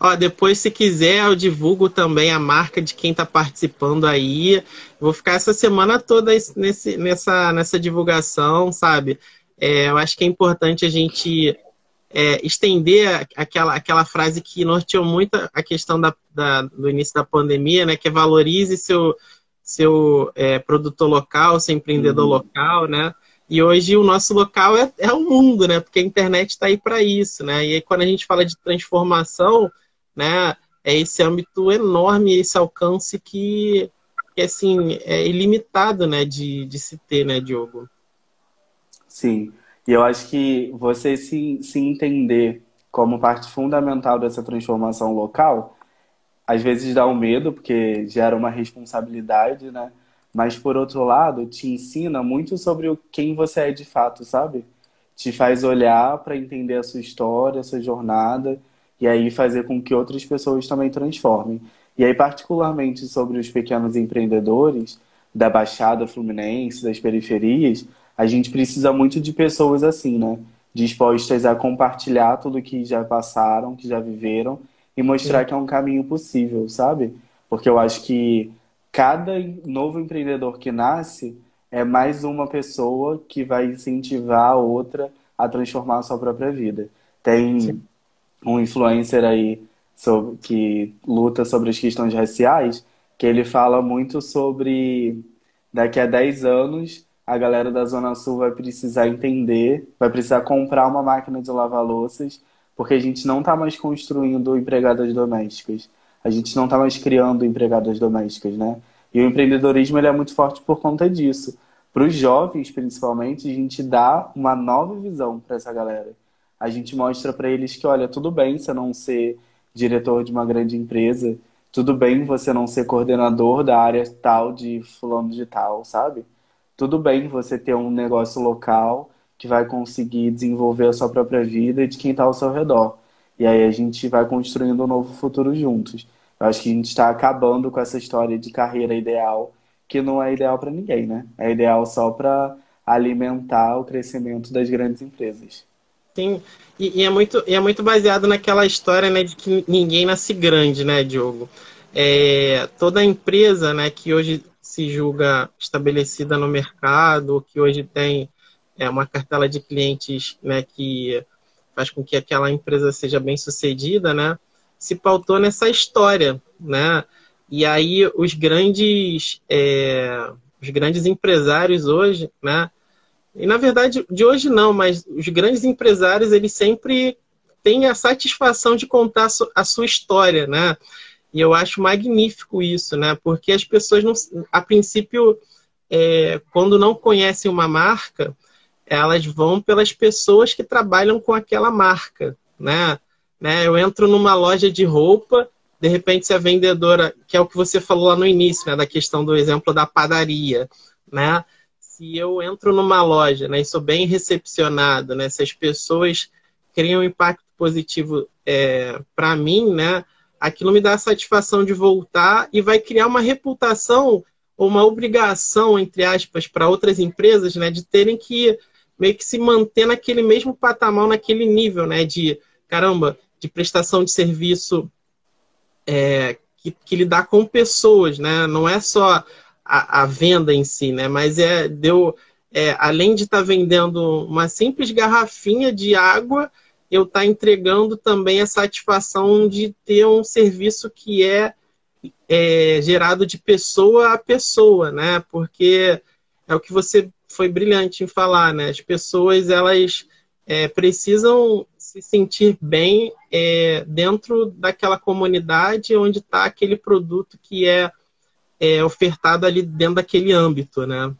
Ó, depois, se quiser, eu divulgo também a marca de quem está participando aí. Vou ficar essa semana toda nessa divulgação, sabe? Eu acho que é importante a gente estender aquela frase que norteou muito a questão do início da pandemia, né? Que é valorize seu produtor local, seu empreendedor Uhum. local, né? E hoje o nosso local é o mundo, né? Porque a internet está aí para isso, né? E aí, quando a gente fala de transformação, né? É esse âmbito enorme, esse alcance que assim, é ilimitado, né? De se ter, né, Diogo? Sim, e eu acho que você se entender como parte fundamental dessa transformação local, às vezes dá um medo, porque gera uma responsabilidade, né? Mas, por outro lado, te ensina muito sobre quem você é de fato, sabe? Te faz olhar para entender a sua história, a sua jornada, e aí fazer com que outras pessoas também transformem. E aí, particularmente sobre os pequenos empreendedores da Baixada Fluminense, das periferias, a gente precisa muito de pessoas assim, né? Dispostas a compartilhar tudo que já passaram, que já viveram, e mostrar Sim, que é um caminho possível, sabe? Porque eu acho que cada novo empreendedor que nasce é mais uma pessoa que vai incentivar a outra a transformar a sua própria vida. sim, Tem um influencer aí que luta sobre as questões raciais, que ele fala muito sobre daqui a 10 anos a galera da Zona Sul vai precisar entender, vai precisar comprar uma máquina de lavar louças, porque a gente não está mais construindo empregadas domésticas. A gente não está mais criando empregadas domésticas, né? E o empreendedorismo ele é muito forte por conta disso. Para os jovens, principalmente, a gente dá uma nova visão para essa galera. A gente mostra para eles que, olha, tudo bem você não ser diretor de uma grande empresa, tudo bem você não ser coordenador da área tal de fulano de tal, sabe? tudo bem você ter um negócio local que vai conseguir desenvolver a sua própria vida e de quem está ao seu redor. E aí a gente vai construindo um novo futuro juntos. Eu acho que a gente está acabando com essa história de carreira ideal, que não é ideal para ninguém, né? É ideal só para alimentar o crescimento das grandes empresas. Sim, e é muito baseado naquela história, né, de que ninguém nasce grande, né, Diogo? Toda empresa, né, que hoje se julga estabelecida no mercado, que hoje tem uma cartela de clientes, né, que faz com que aquela empresa seja bem sucedida, né, se pautou nessa história, né? E aí os grandes empresários hoje, né? E na verdade, de hoje não, mas os grandes empresários, eles sempre têm a satisfação de contar a sua história, né? E eu acho magnífico isso, né? Porque as pessoas, não, a princípio, quando não conhecem uma marca, elas vão pelas pessoas que trabalham com aquela marca, né? Eu entro numa loja de roupa, de repente se a vendedora, que é o que você falou lá no início, né? Da questão do exemplo da padaria, né? Se eu entro numa loja, né, e sou bem recepcionado, né, se as pessoas criam um impacto positivo para mim, né, aquilo me dá a satisfação de voltar e vai criar uma reputação ou uma obrigação, entre aspas, para outras empresas, né, de terem que meio que se manter naquele mesmo patamar, naquele nível, né, de, caramba, de prestação de serviço que lidar com pessoas, né, não é só a venda em si, né? Mas além de estar vendendo uma simples garrafinha de água, eu estar entregando também a satisfação de ter um serviço que é gerado de pessoa a pessoa, né? Porque é o que você foi brilhante em falar, né? As pessoas, elas precisam se sentir bem dentro daquela comunidade onde está aquele produto que é ofertado ali dentro daquele âmbito, né?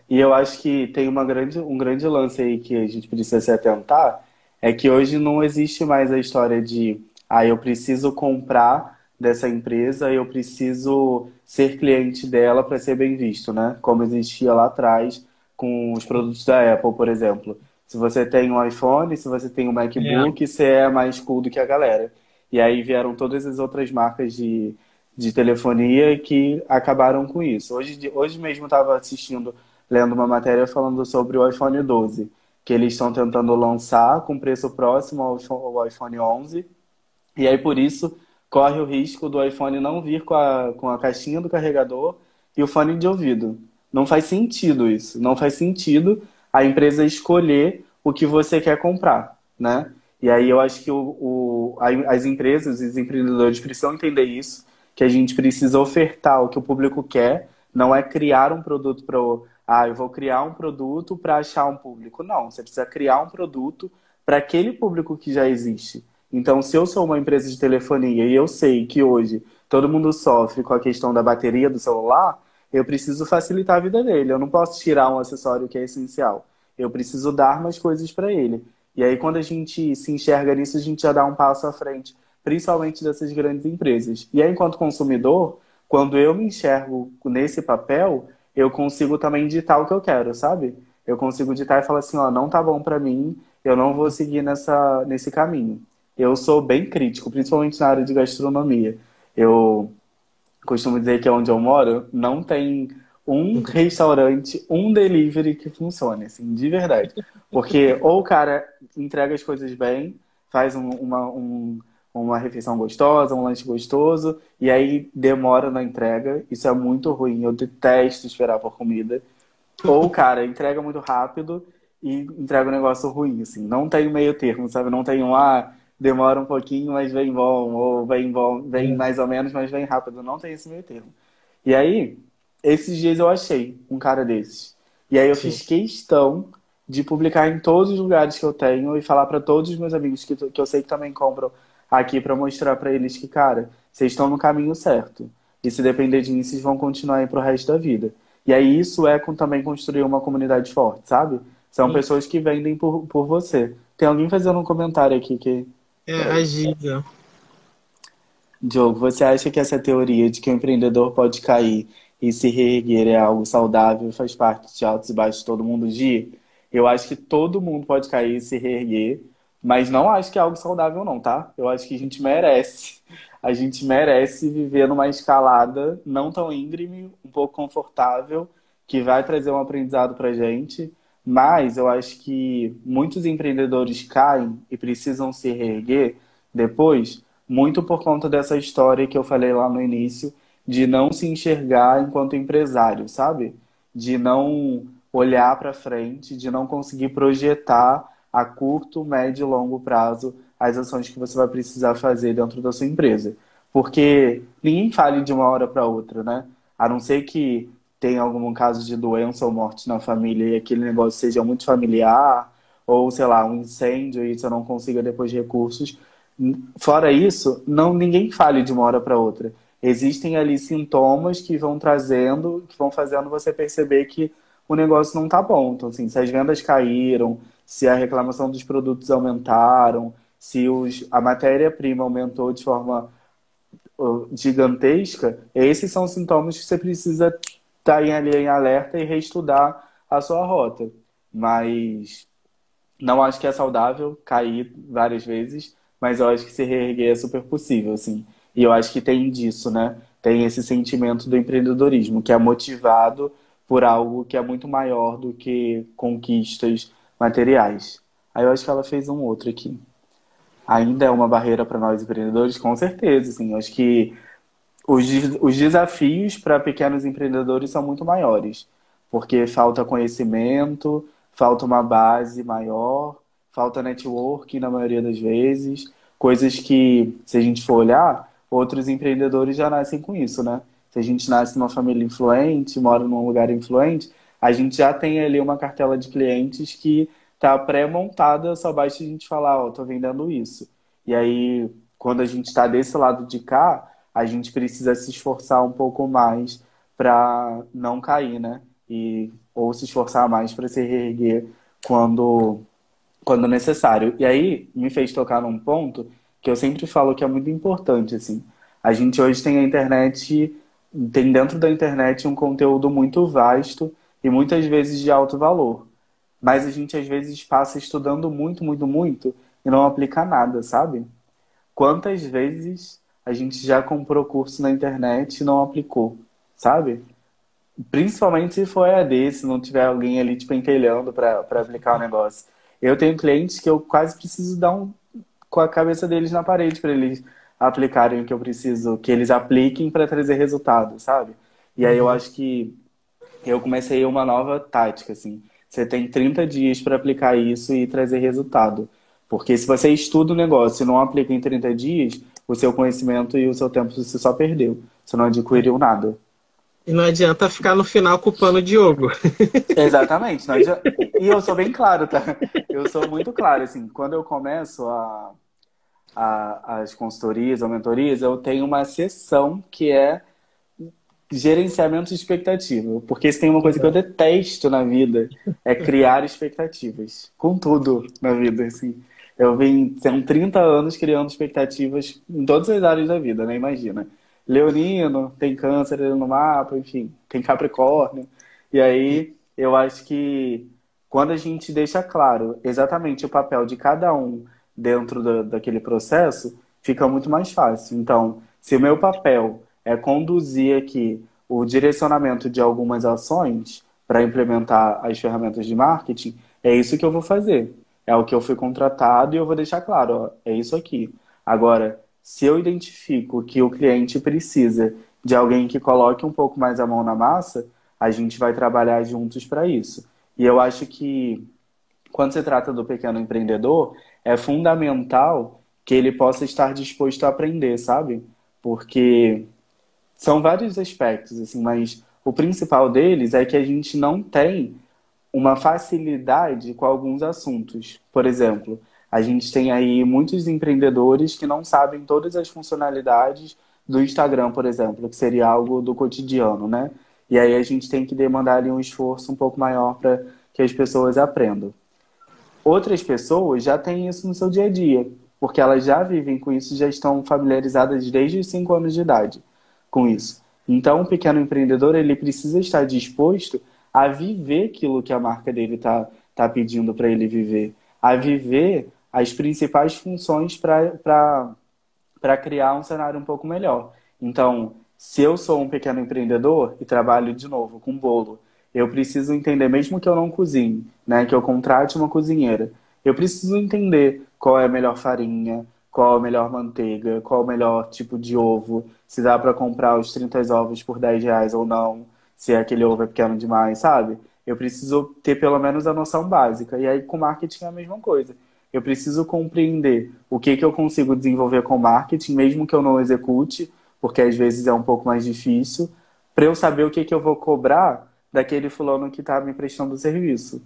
E eu acho que tem um grande lance aí que a gente precisa se atentar, é que hoje não existe mais a história de eu preciso comprar dessa empresa, eu preciso ser cliente dela para ser bem visto, né? Como existia lá atrás com os produtos da Apple, por exemplo. Se você tem um iPhone, se você tem um MacBook, você é mais cool do que a galera. E aí vieram todas as outras marcas de telefonia que acabaram com isso. Hoje mesmo estava lendo uma matéria falando sobre o iPhone 12, que eles estão tentando lançar com preço próximo ao iPhone 11, e aí por isso corre o risco do iPhone não vir com a caixinha do carregador e o fone de ouvido. Não faz sentido isso. Não faz sentido a empresa escolher o que você quer comprar, né? E aí eu acho que as empresas e os empreendedores precisam entender isso, que a gente precisa ofertar o que o público quer, não é criar um produto eu vou criar um produto para achar um público. Não, você precisa criar um produto para aquele público que já existe. Então, se eu sou uma empresa de telefonia e eu sei que hoje todo mundo sofre com a questão da bateria do celular, eu preciso facilitar a vida dele. Eu não posso tirar um acessório que é essencial. Eu preciso dar mais coisas para ele. E aí, quando a gente se enxerga nisso, a gente já dá um passo à frente, principalmente dessas grandes empresas. E aí, enquanto consumidor, quando eu me enxergo nesse papel, eu consigo também ditar o que eu quero, sabe? Eu consigo ditar e falar assim, não tá bom pra mim, eu não vou seguir nesse caminho. Eu sou bem crítico, principalmente na área de gastronomia. Eu costumo dizer que onde eu moro não tem um restaurante, um delivery que funcione, assim, de verdade. Porque ou o cara entrega as coisas bem, faz uma refeição gostosa, um lanche gostoso, e aí demora na entrega. Isso é muito ruim, eu detesto esperar por comida. Ou o cara entrega muito rápido e entrega um negócio ruim, assim. Não tem meio termo, sabe? Não tem demora um pouquinho, mas vem bom, ou vem bom, vem mais ou menos, mas vem rápido. Não tem esse meio termo. E aí, esses dias eu achei um cara desses. E aí eu fiz questão de publicar em todos os lugares que eu tenho e falar para todos os meus amigos que eu sei que também compram aqui, para mostrar para eles que, cara, vocês estão no caminho certo. E se depender de mim, vocês vão continuar aí pro resto da vida. E aí isso também construir uma comunidade forte, sabe? São pessoas que vendem por você. Tem alguém fazendo um comentário aqui que... a Giza. Diogo, você acha que essa teoria de que o empreendedor pode cair e se reerguer é algo saudável, faz parte de altos e baixos todo mundo dia, eu acho que todo mundo pode cair e se reerguer, mas não acho que é algo saudável não, tá? Eu acho que a gente merece. A gente merece viver numa escalada não tão íngreme, um pouco confortável, que vai trazer um aprendizado pra gente, mas eu acho que muitos empreendedores caem e precisam se reerguer depois, muito por conta dessa história que eu falei lá no início, de não se enxergar enquanto empresário, sabe? De não olhar para frente, de não conseguir projetar a curto, médio e longo prazo as ações que você vai precisar fazer dentro da sua empresa. Porque ninguém fale de uma hora para outra, né? A não ser que tenha algum caso de doença ou morte na família e aquele negócio seja muito familiar, ou sei lá, um incêndio e você não consiga depois recursos. Fora isso, não ninguém fale de uma hora para outra. Existem ali sintomas que vão trazendo, que vão fazendo você perceber que o negócio não tá bom. Então, assim, se as vendas caíram, se a reclamação dos produtos aumentaram, se a matéria-prima aumentou de forma gigantesca, esses são sintomas que você precisa estar ali em alerta e reestudar a sua rota. Mas não acho que é saudável cair várias vezes, mas eu acho que se reerguer é super possível, assim. E eu acho que tem disso, né? Tem esse sentimento do empreendedorismo, que é motivado por algo que é muito maior do que conquistas materiais. Aí eu acho que ela fez um outro aqui. Ainda é uma barreira para nós empreendedores, com certeza, assim. Eu acho que os desafios para pequenos empreendedores são muito maiores, porque falta conhecimento, falta uma base maior, falta networking na maioria das vezes, coisas que, se a gente for olhar, outros empreendedores já nascem com isso, né? Se a gente nasce numa família influente, mora num lugar influente, a gente já tem ali uma cartela de clientes que está pré-montada, só basta a gente falar, ó, tô vendendo isso. E aí, quando a gente está desse lado de cá, a gente precisa se esforçar um pouco mais para não cair, né? Ou se esforçar mais para se reerguer quando, quando necessário. E aí me fez tocar num ponto que eu sempre falo que é muito importante, assim. A gente hoje tem a internet, tem dentro da internet um conteúdo muito vasto e muitas vezes de alto valor. Mas a gente às vezes passa estudando muito, muito, muito e não aplica nada, sabe? Quantas vezes a gente já comprou curso na internet e não aplicou, sabe? Principalmente se for EAD, se não tiver alguém ali te pentelhando para aplicar o negócio. Eu tenho clientes que eu quase preciso dar com a cabeça deles na parede para eles aplicarem o que eu preciso, que eles apliquem para trazer resultado, sabe? E aí eu Uhum. acho que eu comecei uma nova tática, assim. Você tem 30 dias para aplicar isso e trazer resultado. Porque se você estuda o negócio e não aplica em 30 dias, o seu conhecimento e o seu tempo você só perdeu. Você não adquiriu nada. E não adianta ficar no final culpando o Diogo. Exatamente. E eu sou bem claro, tá? Eu sou muito claro, assim. Quando eu começo as consultorias ou mentorias, eu tenho uma seção que é gerenciamento de expectativa. Porque se tem uma coisa que eu detesto na vida, é criar expectativas. Com tudo na vida, assim. Eu venho, são 30 anos criando expectativas em todas as áreas da vida, né? Imagina. Leonino, tem câncer ali no mapa, enfim, tem Capricórnio. E aí, eu acho que quando a gente deixa claro exatamente o papel de cada um dentro daquele processo, fica muito mais fácil. Então, se o meu papel é conduzir aqui o direcionamento de algumas ações para implementar as ferramentas de marketing, é isso que eu vou fazer. É o que eu fui contratado e eu vou deixar claro, ó, é isso aqui. Agora, se eu identifico que o cliente precisa de alguém que coloque um pouco mais a mão na massa, a gente vai trabalhar juntos para isso. E eu acho que quando se trata do pequeno empreendedor, é fundamental que ele possa estar disposto a aprender, sabe? Porque são vários aspectos, assim, mas o principal deles é que a gente não tem uma facilidade com alguns assuntos. Por exemplo, a gente tem aí muitos empreendedores que não sabem todas as funcionalidades do Instagram, por exemplo, que seria algo do cotidiano, né? E aí a gente tem que demandar ali um esforço um pouco maior para que as pessoas aprendam. Outras pessoas já têm isso no seu dia a dia, porque elas já vivem com isso, já estão familiarizadas desde os 5 anos de idade com isso. Então, o pequeno empreendedor, ele precisa estar disposto a viver aquilo que a marca dele tá pedindo para ele viver, a viver as principais funções para criar um cenário um pouco melhor. Então, se eu sou um pequeno empreendedor e trabalho de novo com bolo, eu preciso entender, mesmo que eu não cozinhe, né, que eu contrate uma cozinheira, eu preciso entender qual é a melhor farinha, qual a melhor manteiga, qual o melhor tipo de ovo, se dá para comprar os 30 ovos por R$ 10 ou não, se aquele ovo é pequeno demais, sabe? Eu preciso ter pelo menos a noção básica. E aí com marketing é a mesma coisa. Eu preciso compreender o que eu consigo desenvolver com marketing, mesmo que eu não execute, porque às vezes é um pouco mais difícil, para eu saber o que eu vou cobrar daquele fulano que está me prestando o serviço.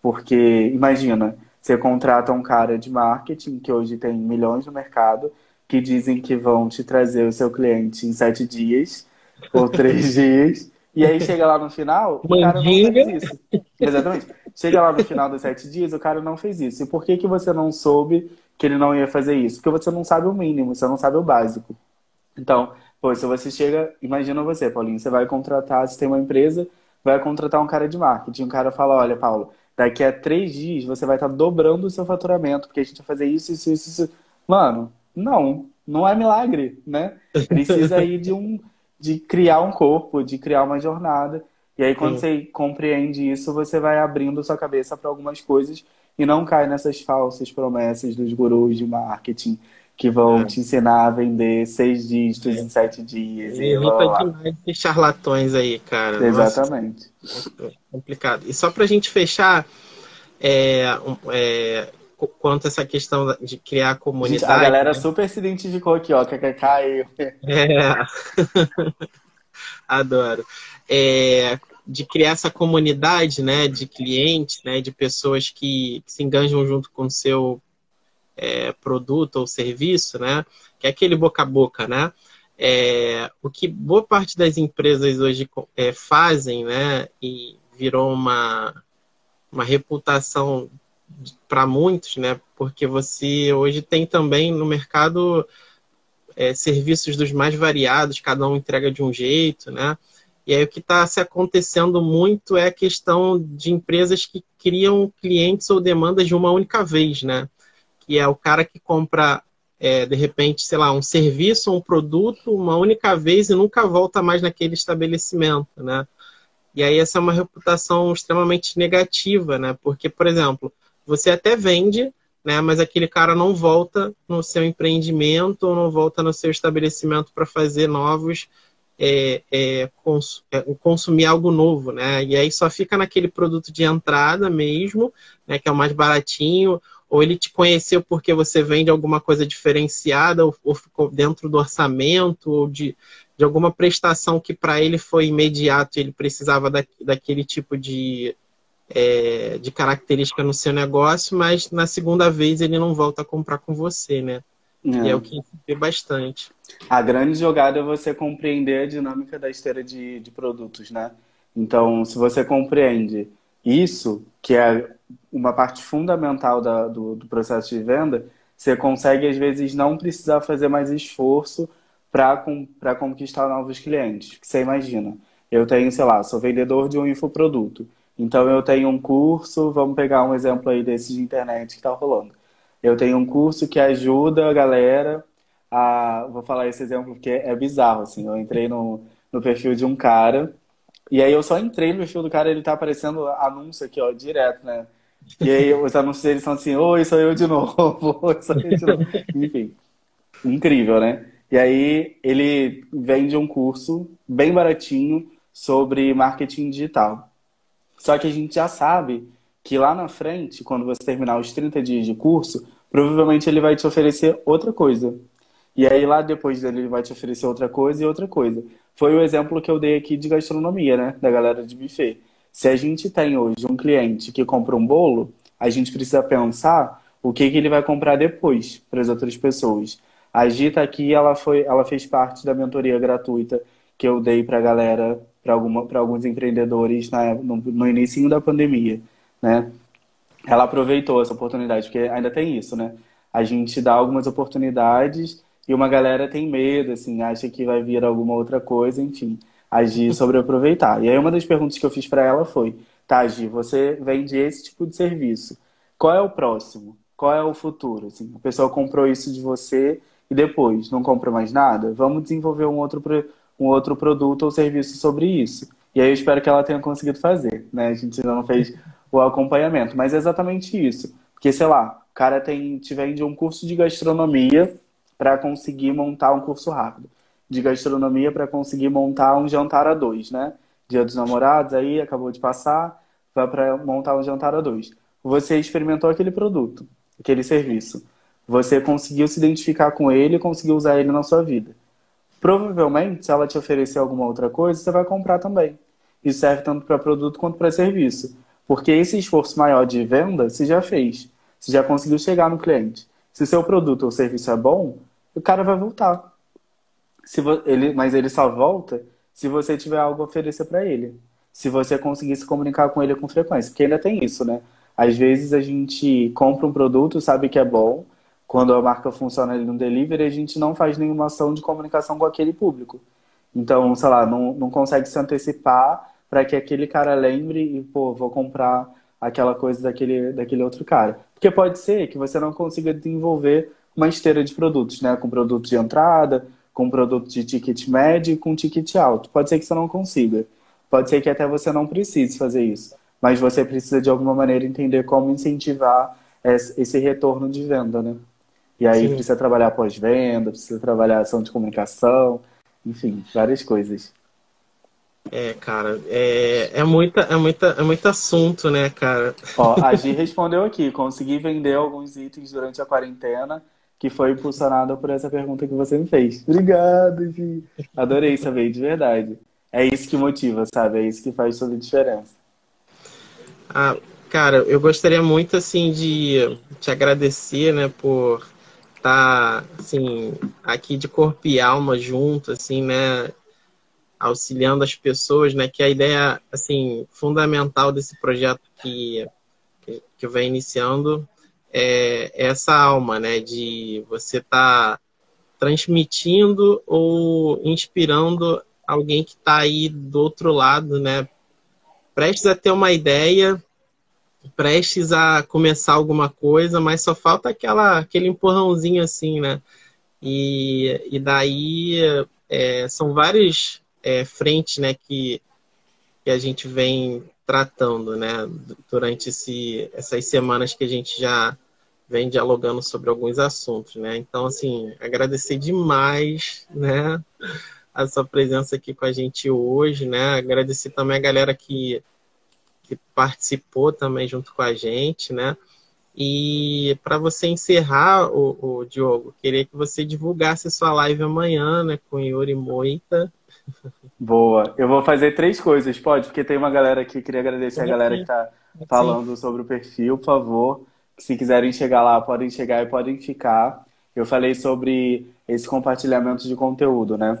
Porque, imagina, você contrata um cara de marketing, que hoje tem milhões no mercado, que dizem que vão te trazer o seu cliente em 7 dias, ou 3 dias, e aí chega lá no final, o cara não Mandinga. fez isso. Exatamente. Chega lá no final dos 7 dias, o cara não fez isso. E por que você não soube que ele não ia fazer isso? Porque você não sabe o mínimo, você não sabe o básico. Então, pô, se você chega, imagina você, Paulinho, você vai contratar, você tem uma empresa, vai contratar um cara de marketing, um cara fala, olha, Paulo, daqui a 3 dias você vai estar dobrando o seu faturamento, porque a gente vai fazer isso, isso, isso, isso. Mano, não é milagre, né? Precisa aí de criar um corpo, de criar uma jornada. E aí, quando você compreende isso, você vai abrindo sua cabeça para algumas coisas e não cai nessas falsas promessas dos gurus de marketing que vão te ensinar a vender 6 dígitos em 7 dias. E blá, blá, blá. Demais de charlatões aí, cara. Exatamente. Nossa, complicado. E só pra gente fechar, quanto a essa questão de criar comunidade. A galera super se identificou aqui, ó. Caiu. Adoro. De criar essa comunidade, né, de clientes, né, de pessoas que se engajam junto com o seu produto ou serviço, né, que é aquele boca a boca, né, o que boa parte das empresas hoje fazem, né, e virou uma reputação para muitos, né, porque você hoje tem também no mercado serviços dos mais variados, cada um entrega de um jeito, né? E aí o que está se acontecendo muito é a questão de empresas que criam clientes ou demandas de uma única vez, né? Que é o cara que compra, de repente, sei lá, um serviço, um produto, uma única vez e nunca volta mais naquele estabelecimento, né? E aí essa é uma reputação extremamente negativa, né? Porque, por exemplo, você até vende, né, mas aquele cara não volta no seu empreendimento ou não volta no seu estabelecimento para fazer novos, consumir algo novo, né? E aí só fica naquele produto de entrada mesmo, né, que é o mais baratinho, ou ele te conheceu porque você vende alguma coisa diferenciada, ou ficou dentro do orçamento, ou de alguma prestação que para ele foi imediato e ele precisava daquele tipo de característica no seu negócio, mas na segunda vez ele não volta a comprar com você, né? E é o que a gente vê bastante. A grande jogada é você compreender a dinâmica da esteira de produtos, né? Então, se você compreende isso, que é uma parte fundamental do processo de venda, você consegue, às vezes, não precisar fazer mais esforço para conquistar novos clientes. Porque você imagina, eu tenho, sei lá, sou vendedor de um infoproduto. Então, eu tenho um curso, vamos pegar um exemplo aí desse de internet que está rolando. Eu tenho um curso que ajuda a galera a... Vou falar esse exemplo porque é bizarro, assim. Eu entrei no perfil de um cara, e aí eu só entrei no perfil do cara, ele tá aparecendo anúncio aqui, ó, direto, né? E aí os anúncios deles são assim, oi, sou eu de novo, oi, sou eu de novo. Enfim, incrível, né? E aí ele vende um curso bem baratinho sobre marketing digital. Só que a gente já sabe que lá na frente, quando você terminar os 30 dias de curso, provavelmente ele vai te oferecer outra coisa. E aí lá depois dele ele vai te oferecer outra coisa e outra coisa. Foi o exemplo que eu dei aqui de gastronomia, né? Da galera de buffet. Se a gente tem hoje um cliente que compra um bolo, a gente precisa pensar o que ele vai comprar depois para as outras pessoas. A Gita aqui, ela fez parte da mentoria gratuita que eu dei para a galera, para alguns empreendedores no início da pandemia, né? Ela aproveitou essa oportunidade, porque ainda tem isso, né? A gente dá algumas oportunidades e uma galera tem medo, assim, acha que vai vir alguma outra coisa, enfim. agir sobre aproveitar. E aí uma das perguntas que eu fiz para ela foi: tá, Gi, você vende esse tipo de serviço. Qual é o próximo? Qual é o futuro? Assim, a pessoa comprou isso de você e depois não compra mais nada? Vamos desenvolver um outro produto ou serviço sobre isso. E aí eu espero que ela tenha conseguido fazer, né? A gente ainda não fez o acompanhamento, mas é exatamente isso. Porque, sei lá, o cara te vende um curso de gastronomia para conseguir montar um curso rápido. De gastronomia para conseguir montar um jantar a dois, né? Dia dos Namorados, aí acabou de passar, vai para montar um jantar a dois. Você experimentou aquele produto, aquele serviço. Você conseguiu se identificar com ele e conseguiu usar ele na sua vida. Provavelmente, se ela te oferecer alguma outra coisa, você vai comprar também. Isso serve tanto para produto quanto para serviço. Porque esse esforço maior de venda você já fez. Você já conseguiu chegar no cliente. Se o seu produto ou serviço é bom, o cara vai voltar. Mas ele só volta se você tiver algo a oferecer para ele. Se você conseguir se comunicar com ele com frequência. Porque ainda tem isso, né? Às vezes a gente compra um produto, sabe que é bom. Quando a marca funciona ali no delivery, a gente não faz nenhuma ação de comunicação com aquele público. Então, sei lá, não consegue se antecipar para que aquele cara lembre e, pô, vou comprar aquela coisa daquele outro cara. Porque pode ser que você não consiga desenvolver uma esteira de produtos, né? Com produto de entrada, com produto de ticket médio e com ticket alto. Pode ser que você não consiga. Pode ser que até você não precise fazer isso. Mas você precisa, de alguma maneira, entender como incentivar esse retorno de venda, né? E aí Sim. precisa trabalhar pós-venda, precisa trabalhar ação de comunicação, enfim, várias coisas. Cara, é muito assunto, né, cara? Ó, a Gi respondeu aqui: consegui vender alguns itens durante a quarentena, que foi impulsionada por essa pergunta que você me fez. Obrigado, Gi. Adorei saber, de verdade. É isso que motiva, sabe? É isso que faz toda a diferença. Ah, cara, eu gostaria muito, assim, de te agradecer, né, por estar, assim, aqui de corpo e alma junto, assim, né, auxiliando as pessoas, né, que a ideia, assim, fundamental desse projeto que eu venho iniciando é essa alma, né, de você estar transmitindo ou inspirando alguém que está aí do outro lado, né, prestes a ter uma ideia, prestes a começar alguma coisa, mas só falta aquele empurrãozinho assim, né? E daí são várias frentes, né, que a gente vem tratando, né, durante essas semanas que a gente já vem dialogando sobre alguns assuntos, né? Então, assim, agradecer demais, né, a sua presença aqui com a gente hoje, né? Agradecer também a galera que participou também junto com a gente, né? E para você encerrar, o Diogo, queria que você divulgasse a sua live amanhã, né, com Yuri Moita. Boa. Eu vou fazer três coisas, pode? Porque tem uma galera aqui, queria agradecer a Pode galera que sim, está pode sim. falando sobre o perfil, por favor. Se quiserem chegar lá, podem chegar e podem ficar. Eu falei sobre esse compartilhamento de conteúdo, né?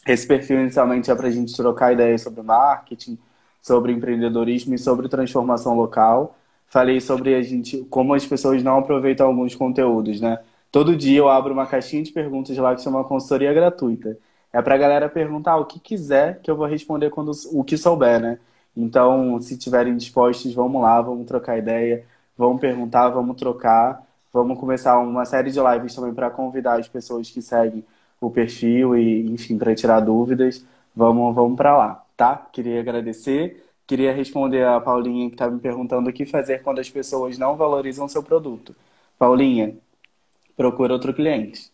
Esse perfil inicialmente é para a gente trocar ideias sobre marketing, sobre empreendedorismo e sobre transformação local. Falei sobre como as pessoas não aproveitam alguns conteúdos, né? Todo dia eu abro uma caixinha de perguntas lá que chama consultoria gratuita. É pra galera perguntar o que quiser que eu vou responder quando o que souber, né? Então, se tiverem dispostos, vamos lá, vamos trocar ideia, vamos perguntar, vamos trocar. Vamos começar uma série de lives também para convidar as pessoas que seguem o perfil e, enfim, para tirar dúvidas. Vamos para lá, tá? Queria agradecer. Queria responder a Paulinha que está me perguntando o que fazer quando as pessoas não valorizam seu produto. Paulinha, procura outro cliente.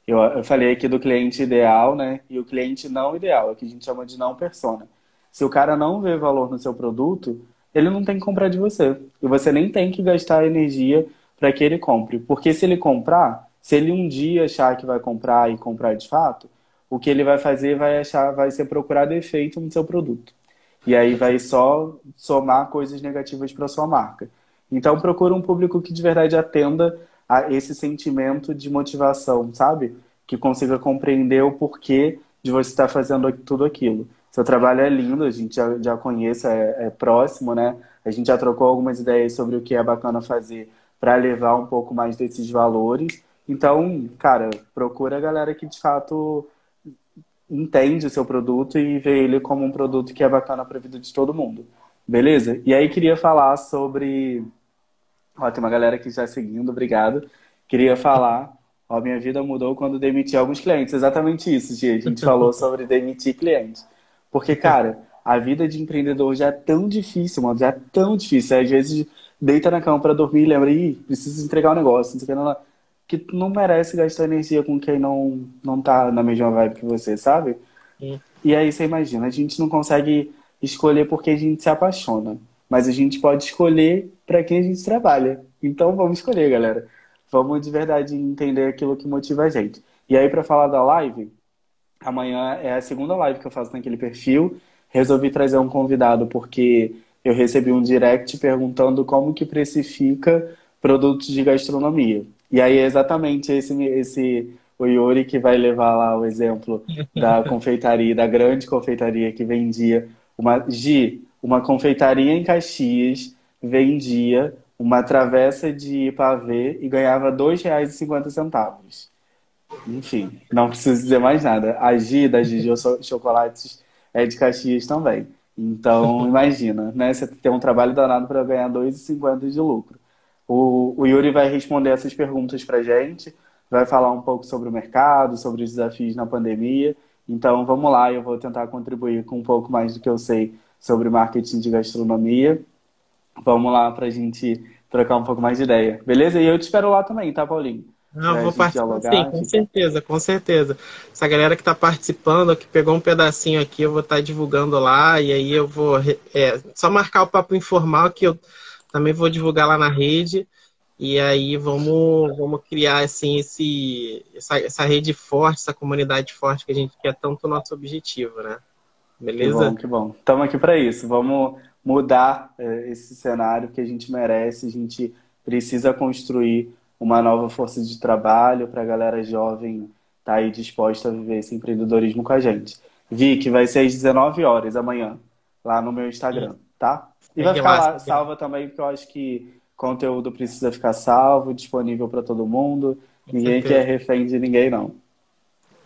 Eu falei aqui do cliente ideal, né? E o cliente não ideal, é o que a gente chama de não persona. Se o cara não vê valor no seu produto, ele não tem que comprar de você. E você nem tem que gastar energia para que ele compre. Porque se ele comprar, se ele um dia achar que vai comprar e comprar de fato, o que ele vai fazer vai ser procurar defeito no seu produto. E aí vai só somar coisas negativas para sua marca. Então procura um público que de verdade atenda a esse sentimento de motivação, sabe? Que consiga compreender o porquê de você estar fazendo tudo aquilo. Seu trabalho é lindo, a gente já conhece, é próximo, né? A gente já trocou algumas ideias sobre o que é bacana fazer para levar um pouco mais desses valores. Então, cara, procura a galera que de fato entende o seu produto e vê ele como um produto que é bacana para a vida de todo mundo. Beleza? E aí queria falar sobre... Ó, tem uma galera aqui já seguindo, obrigado. Queria falar, ó, minha vida mudou quando demiti alguns clientes. Exatamente isso, Gia. A gente falou sobre demitir clientes. Porque, cara, a vida de empreendedor já é tão difícil, mano, já é tão difícil. Às vezes deita na cama para dormir e lembra, ih, preciso entregar um negócio, não sei o que, não, que tu não merece gastar energia com quem não tá na mesma vibe que você, sabe? Sim. E aí você imagina, a gente não consegue escolher porque a gente se apaixona, mas a gente pode escolher para quem a gente trabalha. Então vamos escolher, galera. Vamos de verdade entender aquilo que motiva a gente. E aí, para falar da live, amanhã é a segunda live que eu faço naquele perfil. Resolvi trazer um convidado porque eu recebi um direct perguntando como que precifica produtos de gastronomia. E aí é exatamente o Yuri que vai levar lá o exemplo da confeitaria, da grande confeitaria que vendia uma confeitaria em Caxias vendia uma travessa de pavê e ganhava R$ 2,50. Enfim, não preciso dizer mais nada. A Gi, da Gigi Chocolates, é de Caxias também. Então, imagina, né? Você tem um trabalho danado para ganhar R$ 2,50 de lucro. O Yuri vai responder essas perguntas para gente, vai falar um pouco sobre o mercado, sobre os desafios na pandemia. Então, vamos lá, eu vou tentar contribuir com um pouco mais do que eu sei sobre marketing de gastronomia. Vamos lá para a gente trocar um pouco mais de ideia. Beleza? E eu te espero lá também, tá, Paulinho? Não, Pra vou gente participar sim, dialogar, com fica- certeza, com certeza. Essa galera que está participando, que pegou um pedacinho aqui, eu vou estar divulgando lá, e aí eu vou só marcar o papo informal que eu também vou divulgar lá na rede, e aí vamos criar assim essa rede forte, essa comunidade forte que a gente quer tanto o nosso objetivo, né? Que bom, Beleza? que bom. Estamos aqui para isso. Vamos mudar esse cenário que a gente merece. A gente precisa construir uma nova força de trabalho para a galera jovem estar aí disposta a viver esse empreendedorismo com a gente. Vi que vai ser às 19 horas amanhã, lá no meu Instagram, tá? E vai Segue ficar lá, lá segue lá. salva também, porque eu acho que conteúdo precisa ficar salvo, disponível para todo mundo. Com Ninguém quer certeza. refém de ninguém, não.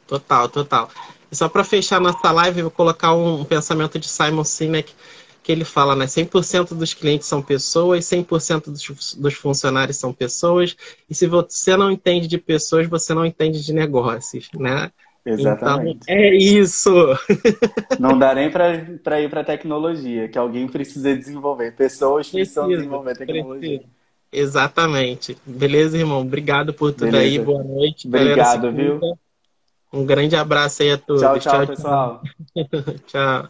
Total, total. E só para fechar nossa live, eu vou colocar um pensamento de Simon Sinek, que ele fala, né? 100% dos clientes são pessoas, 100% dos funcionários são pessoas, e se você não entende de pessoas, você não entende de negócios, né? Então, Exatamente. é isso! Não dá nem para ir para tecnologia, que alguém precisa desenvolver. Pessoas precisam Precisa, desenvolver tecnologia. precisa. Exatamente. Beleza, irmão? Obrigado por tudo aí. Beleza? Boa noite. Galera, se Obrigado, cuida. viu? Um grande abraço aí a Tchau, todos. tchau, Tchau, tchau. pessoal. Tchau.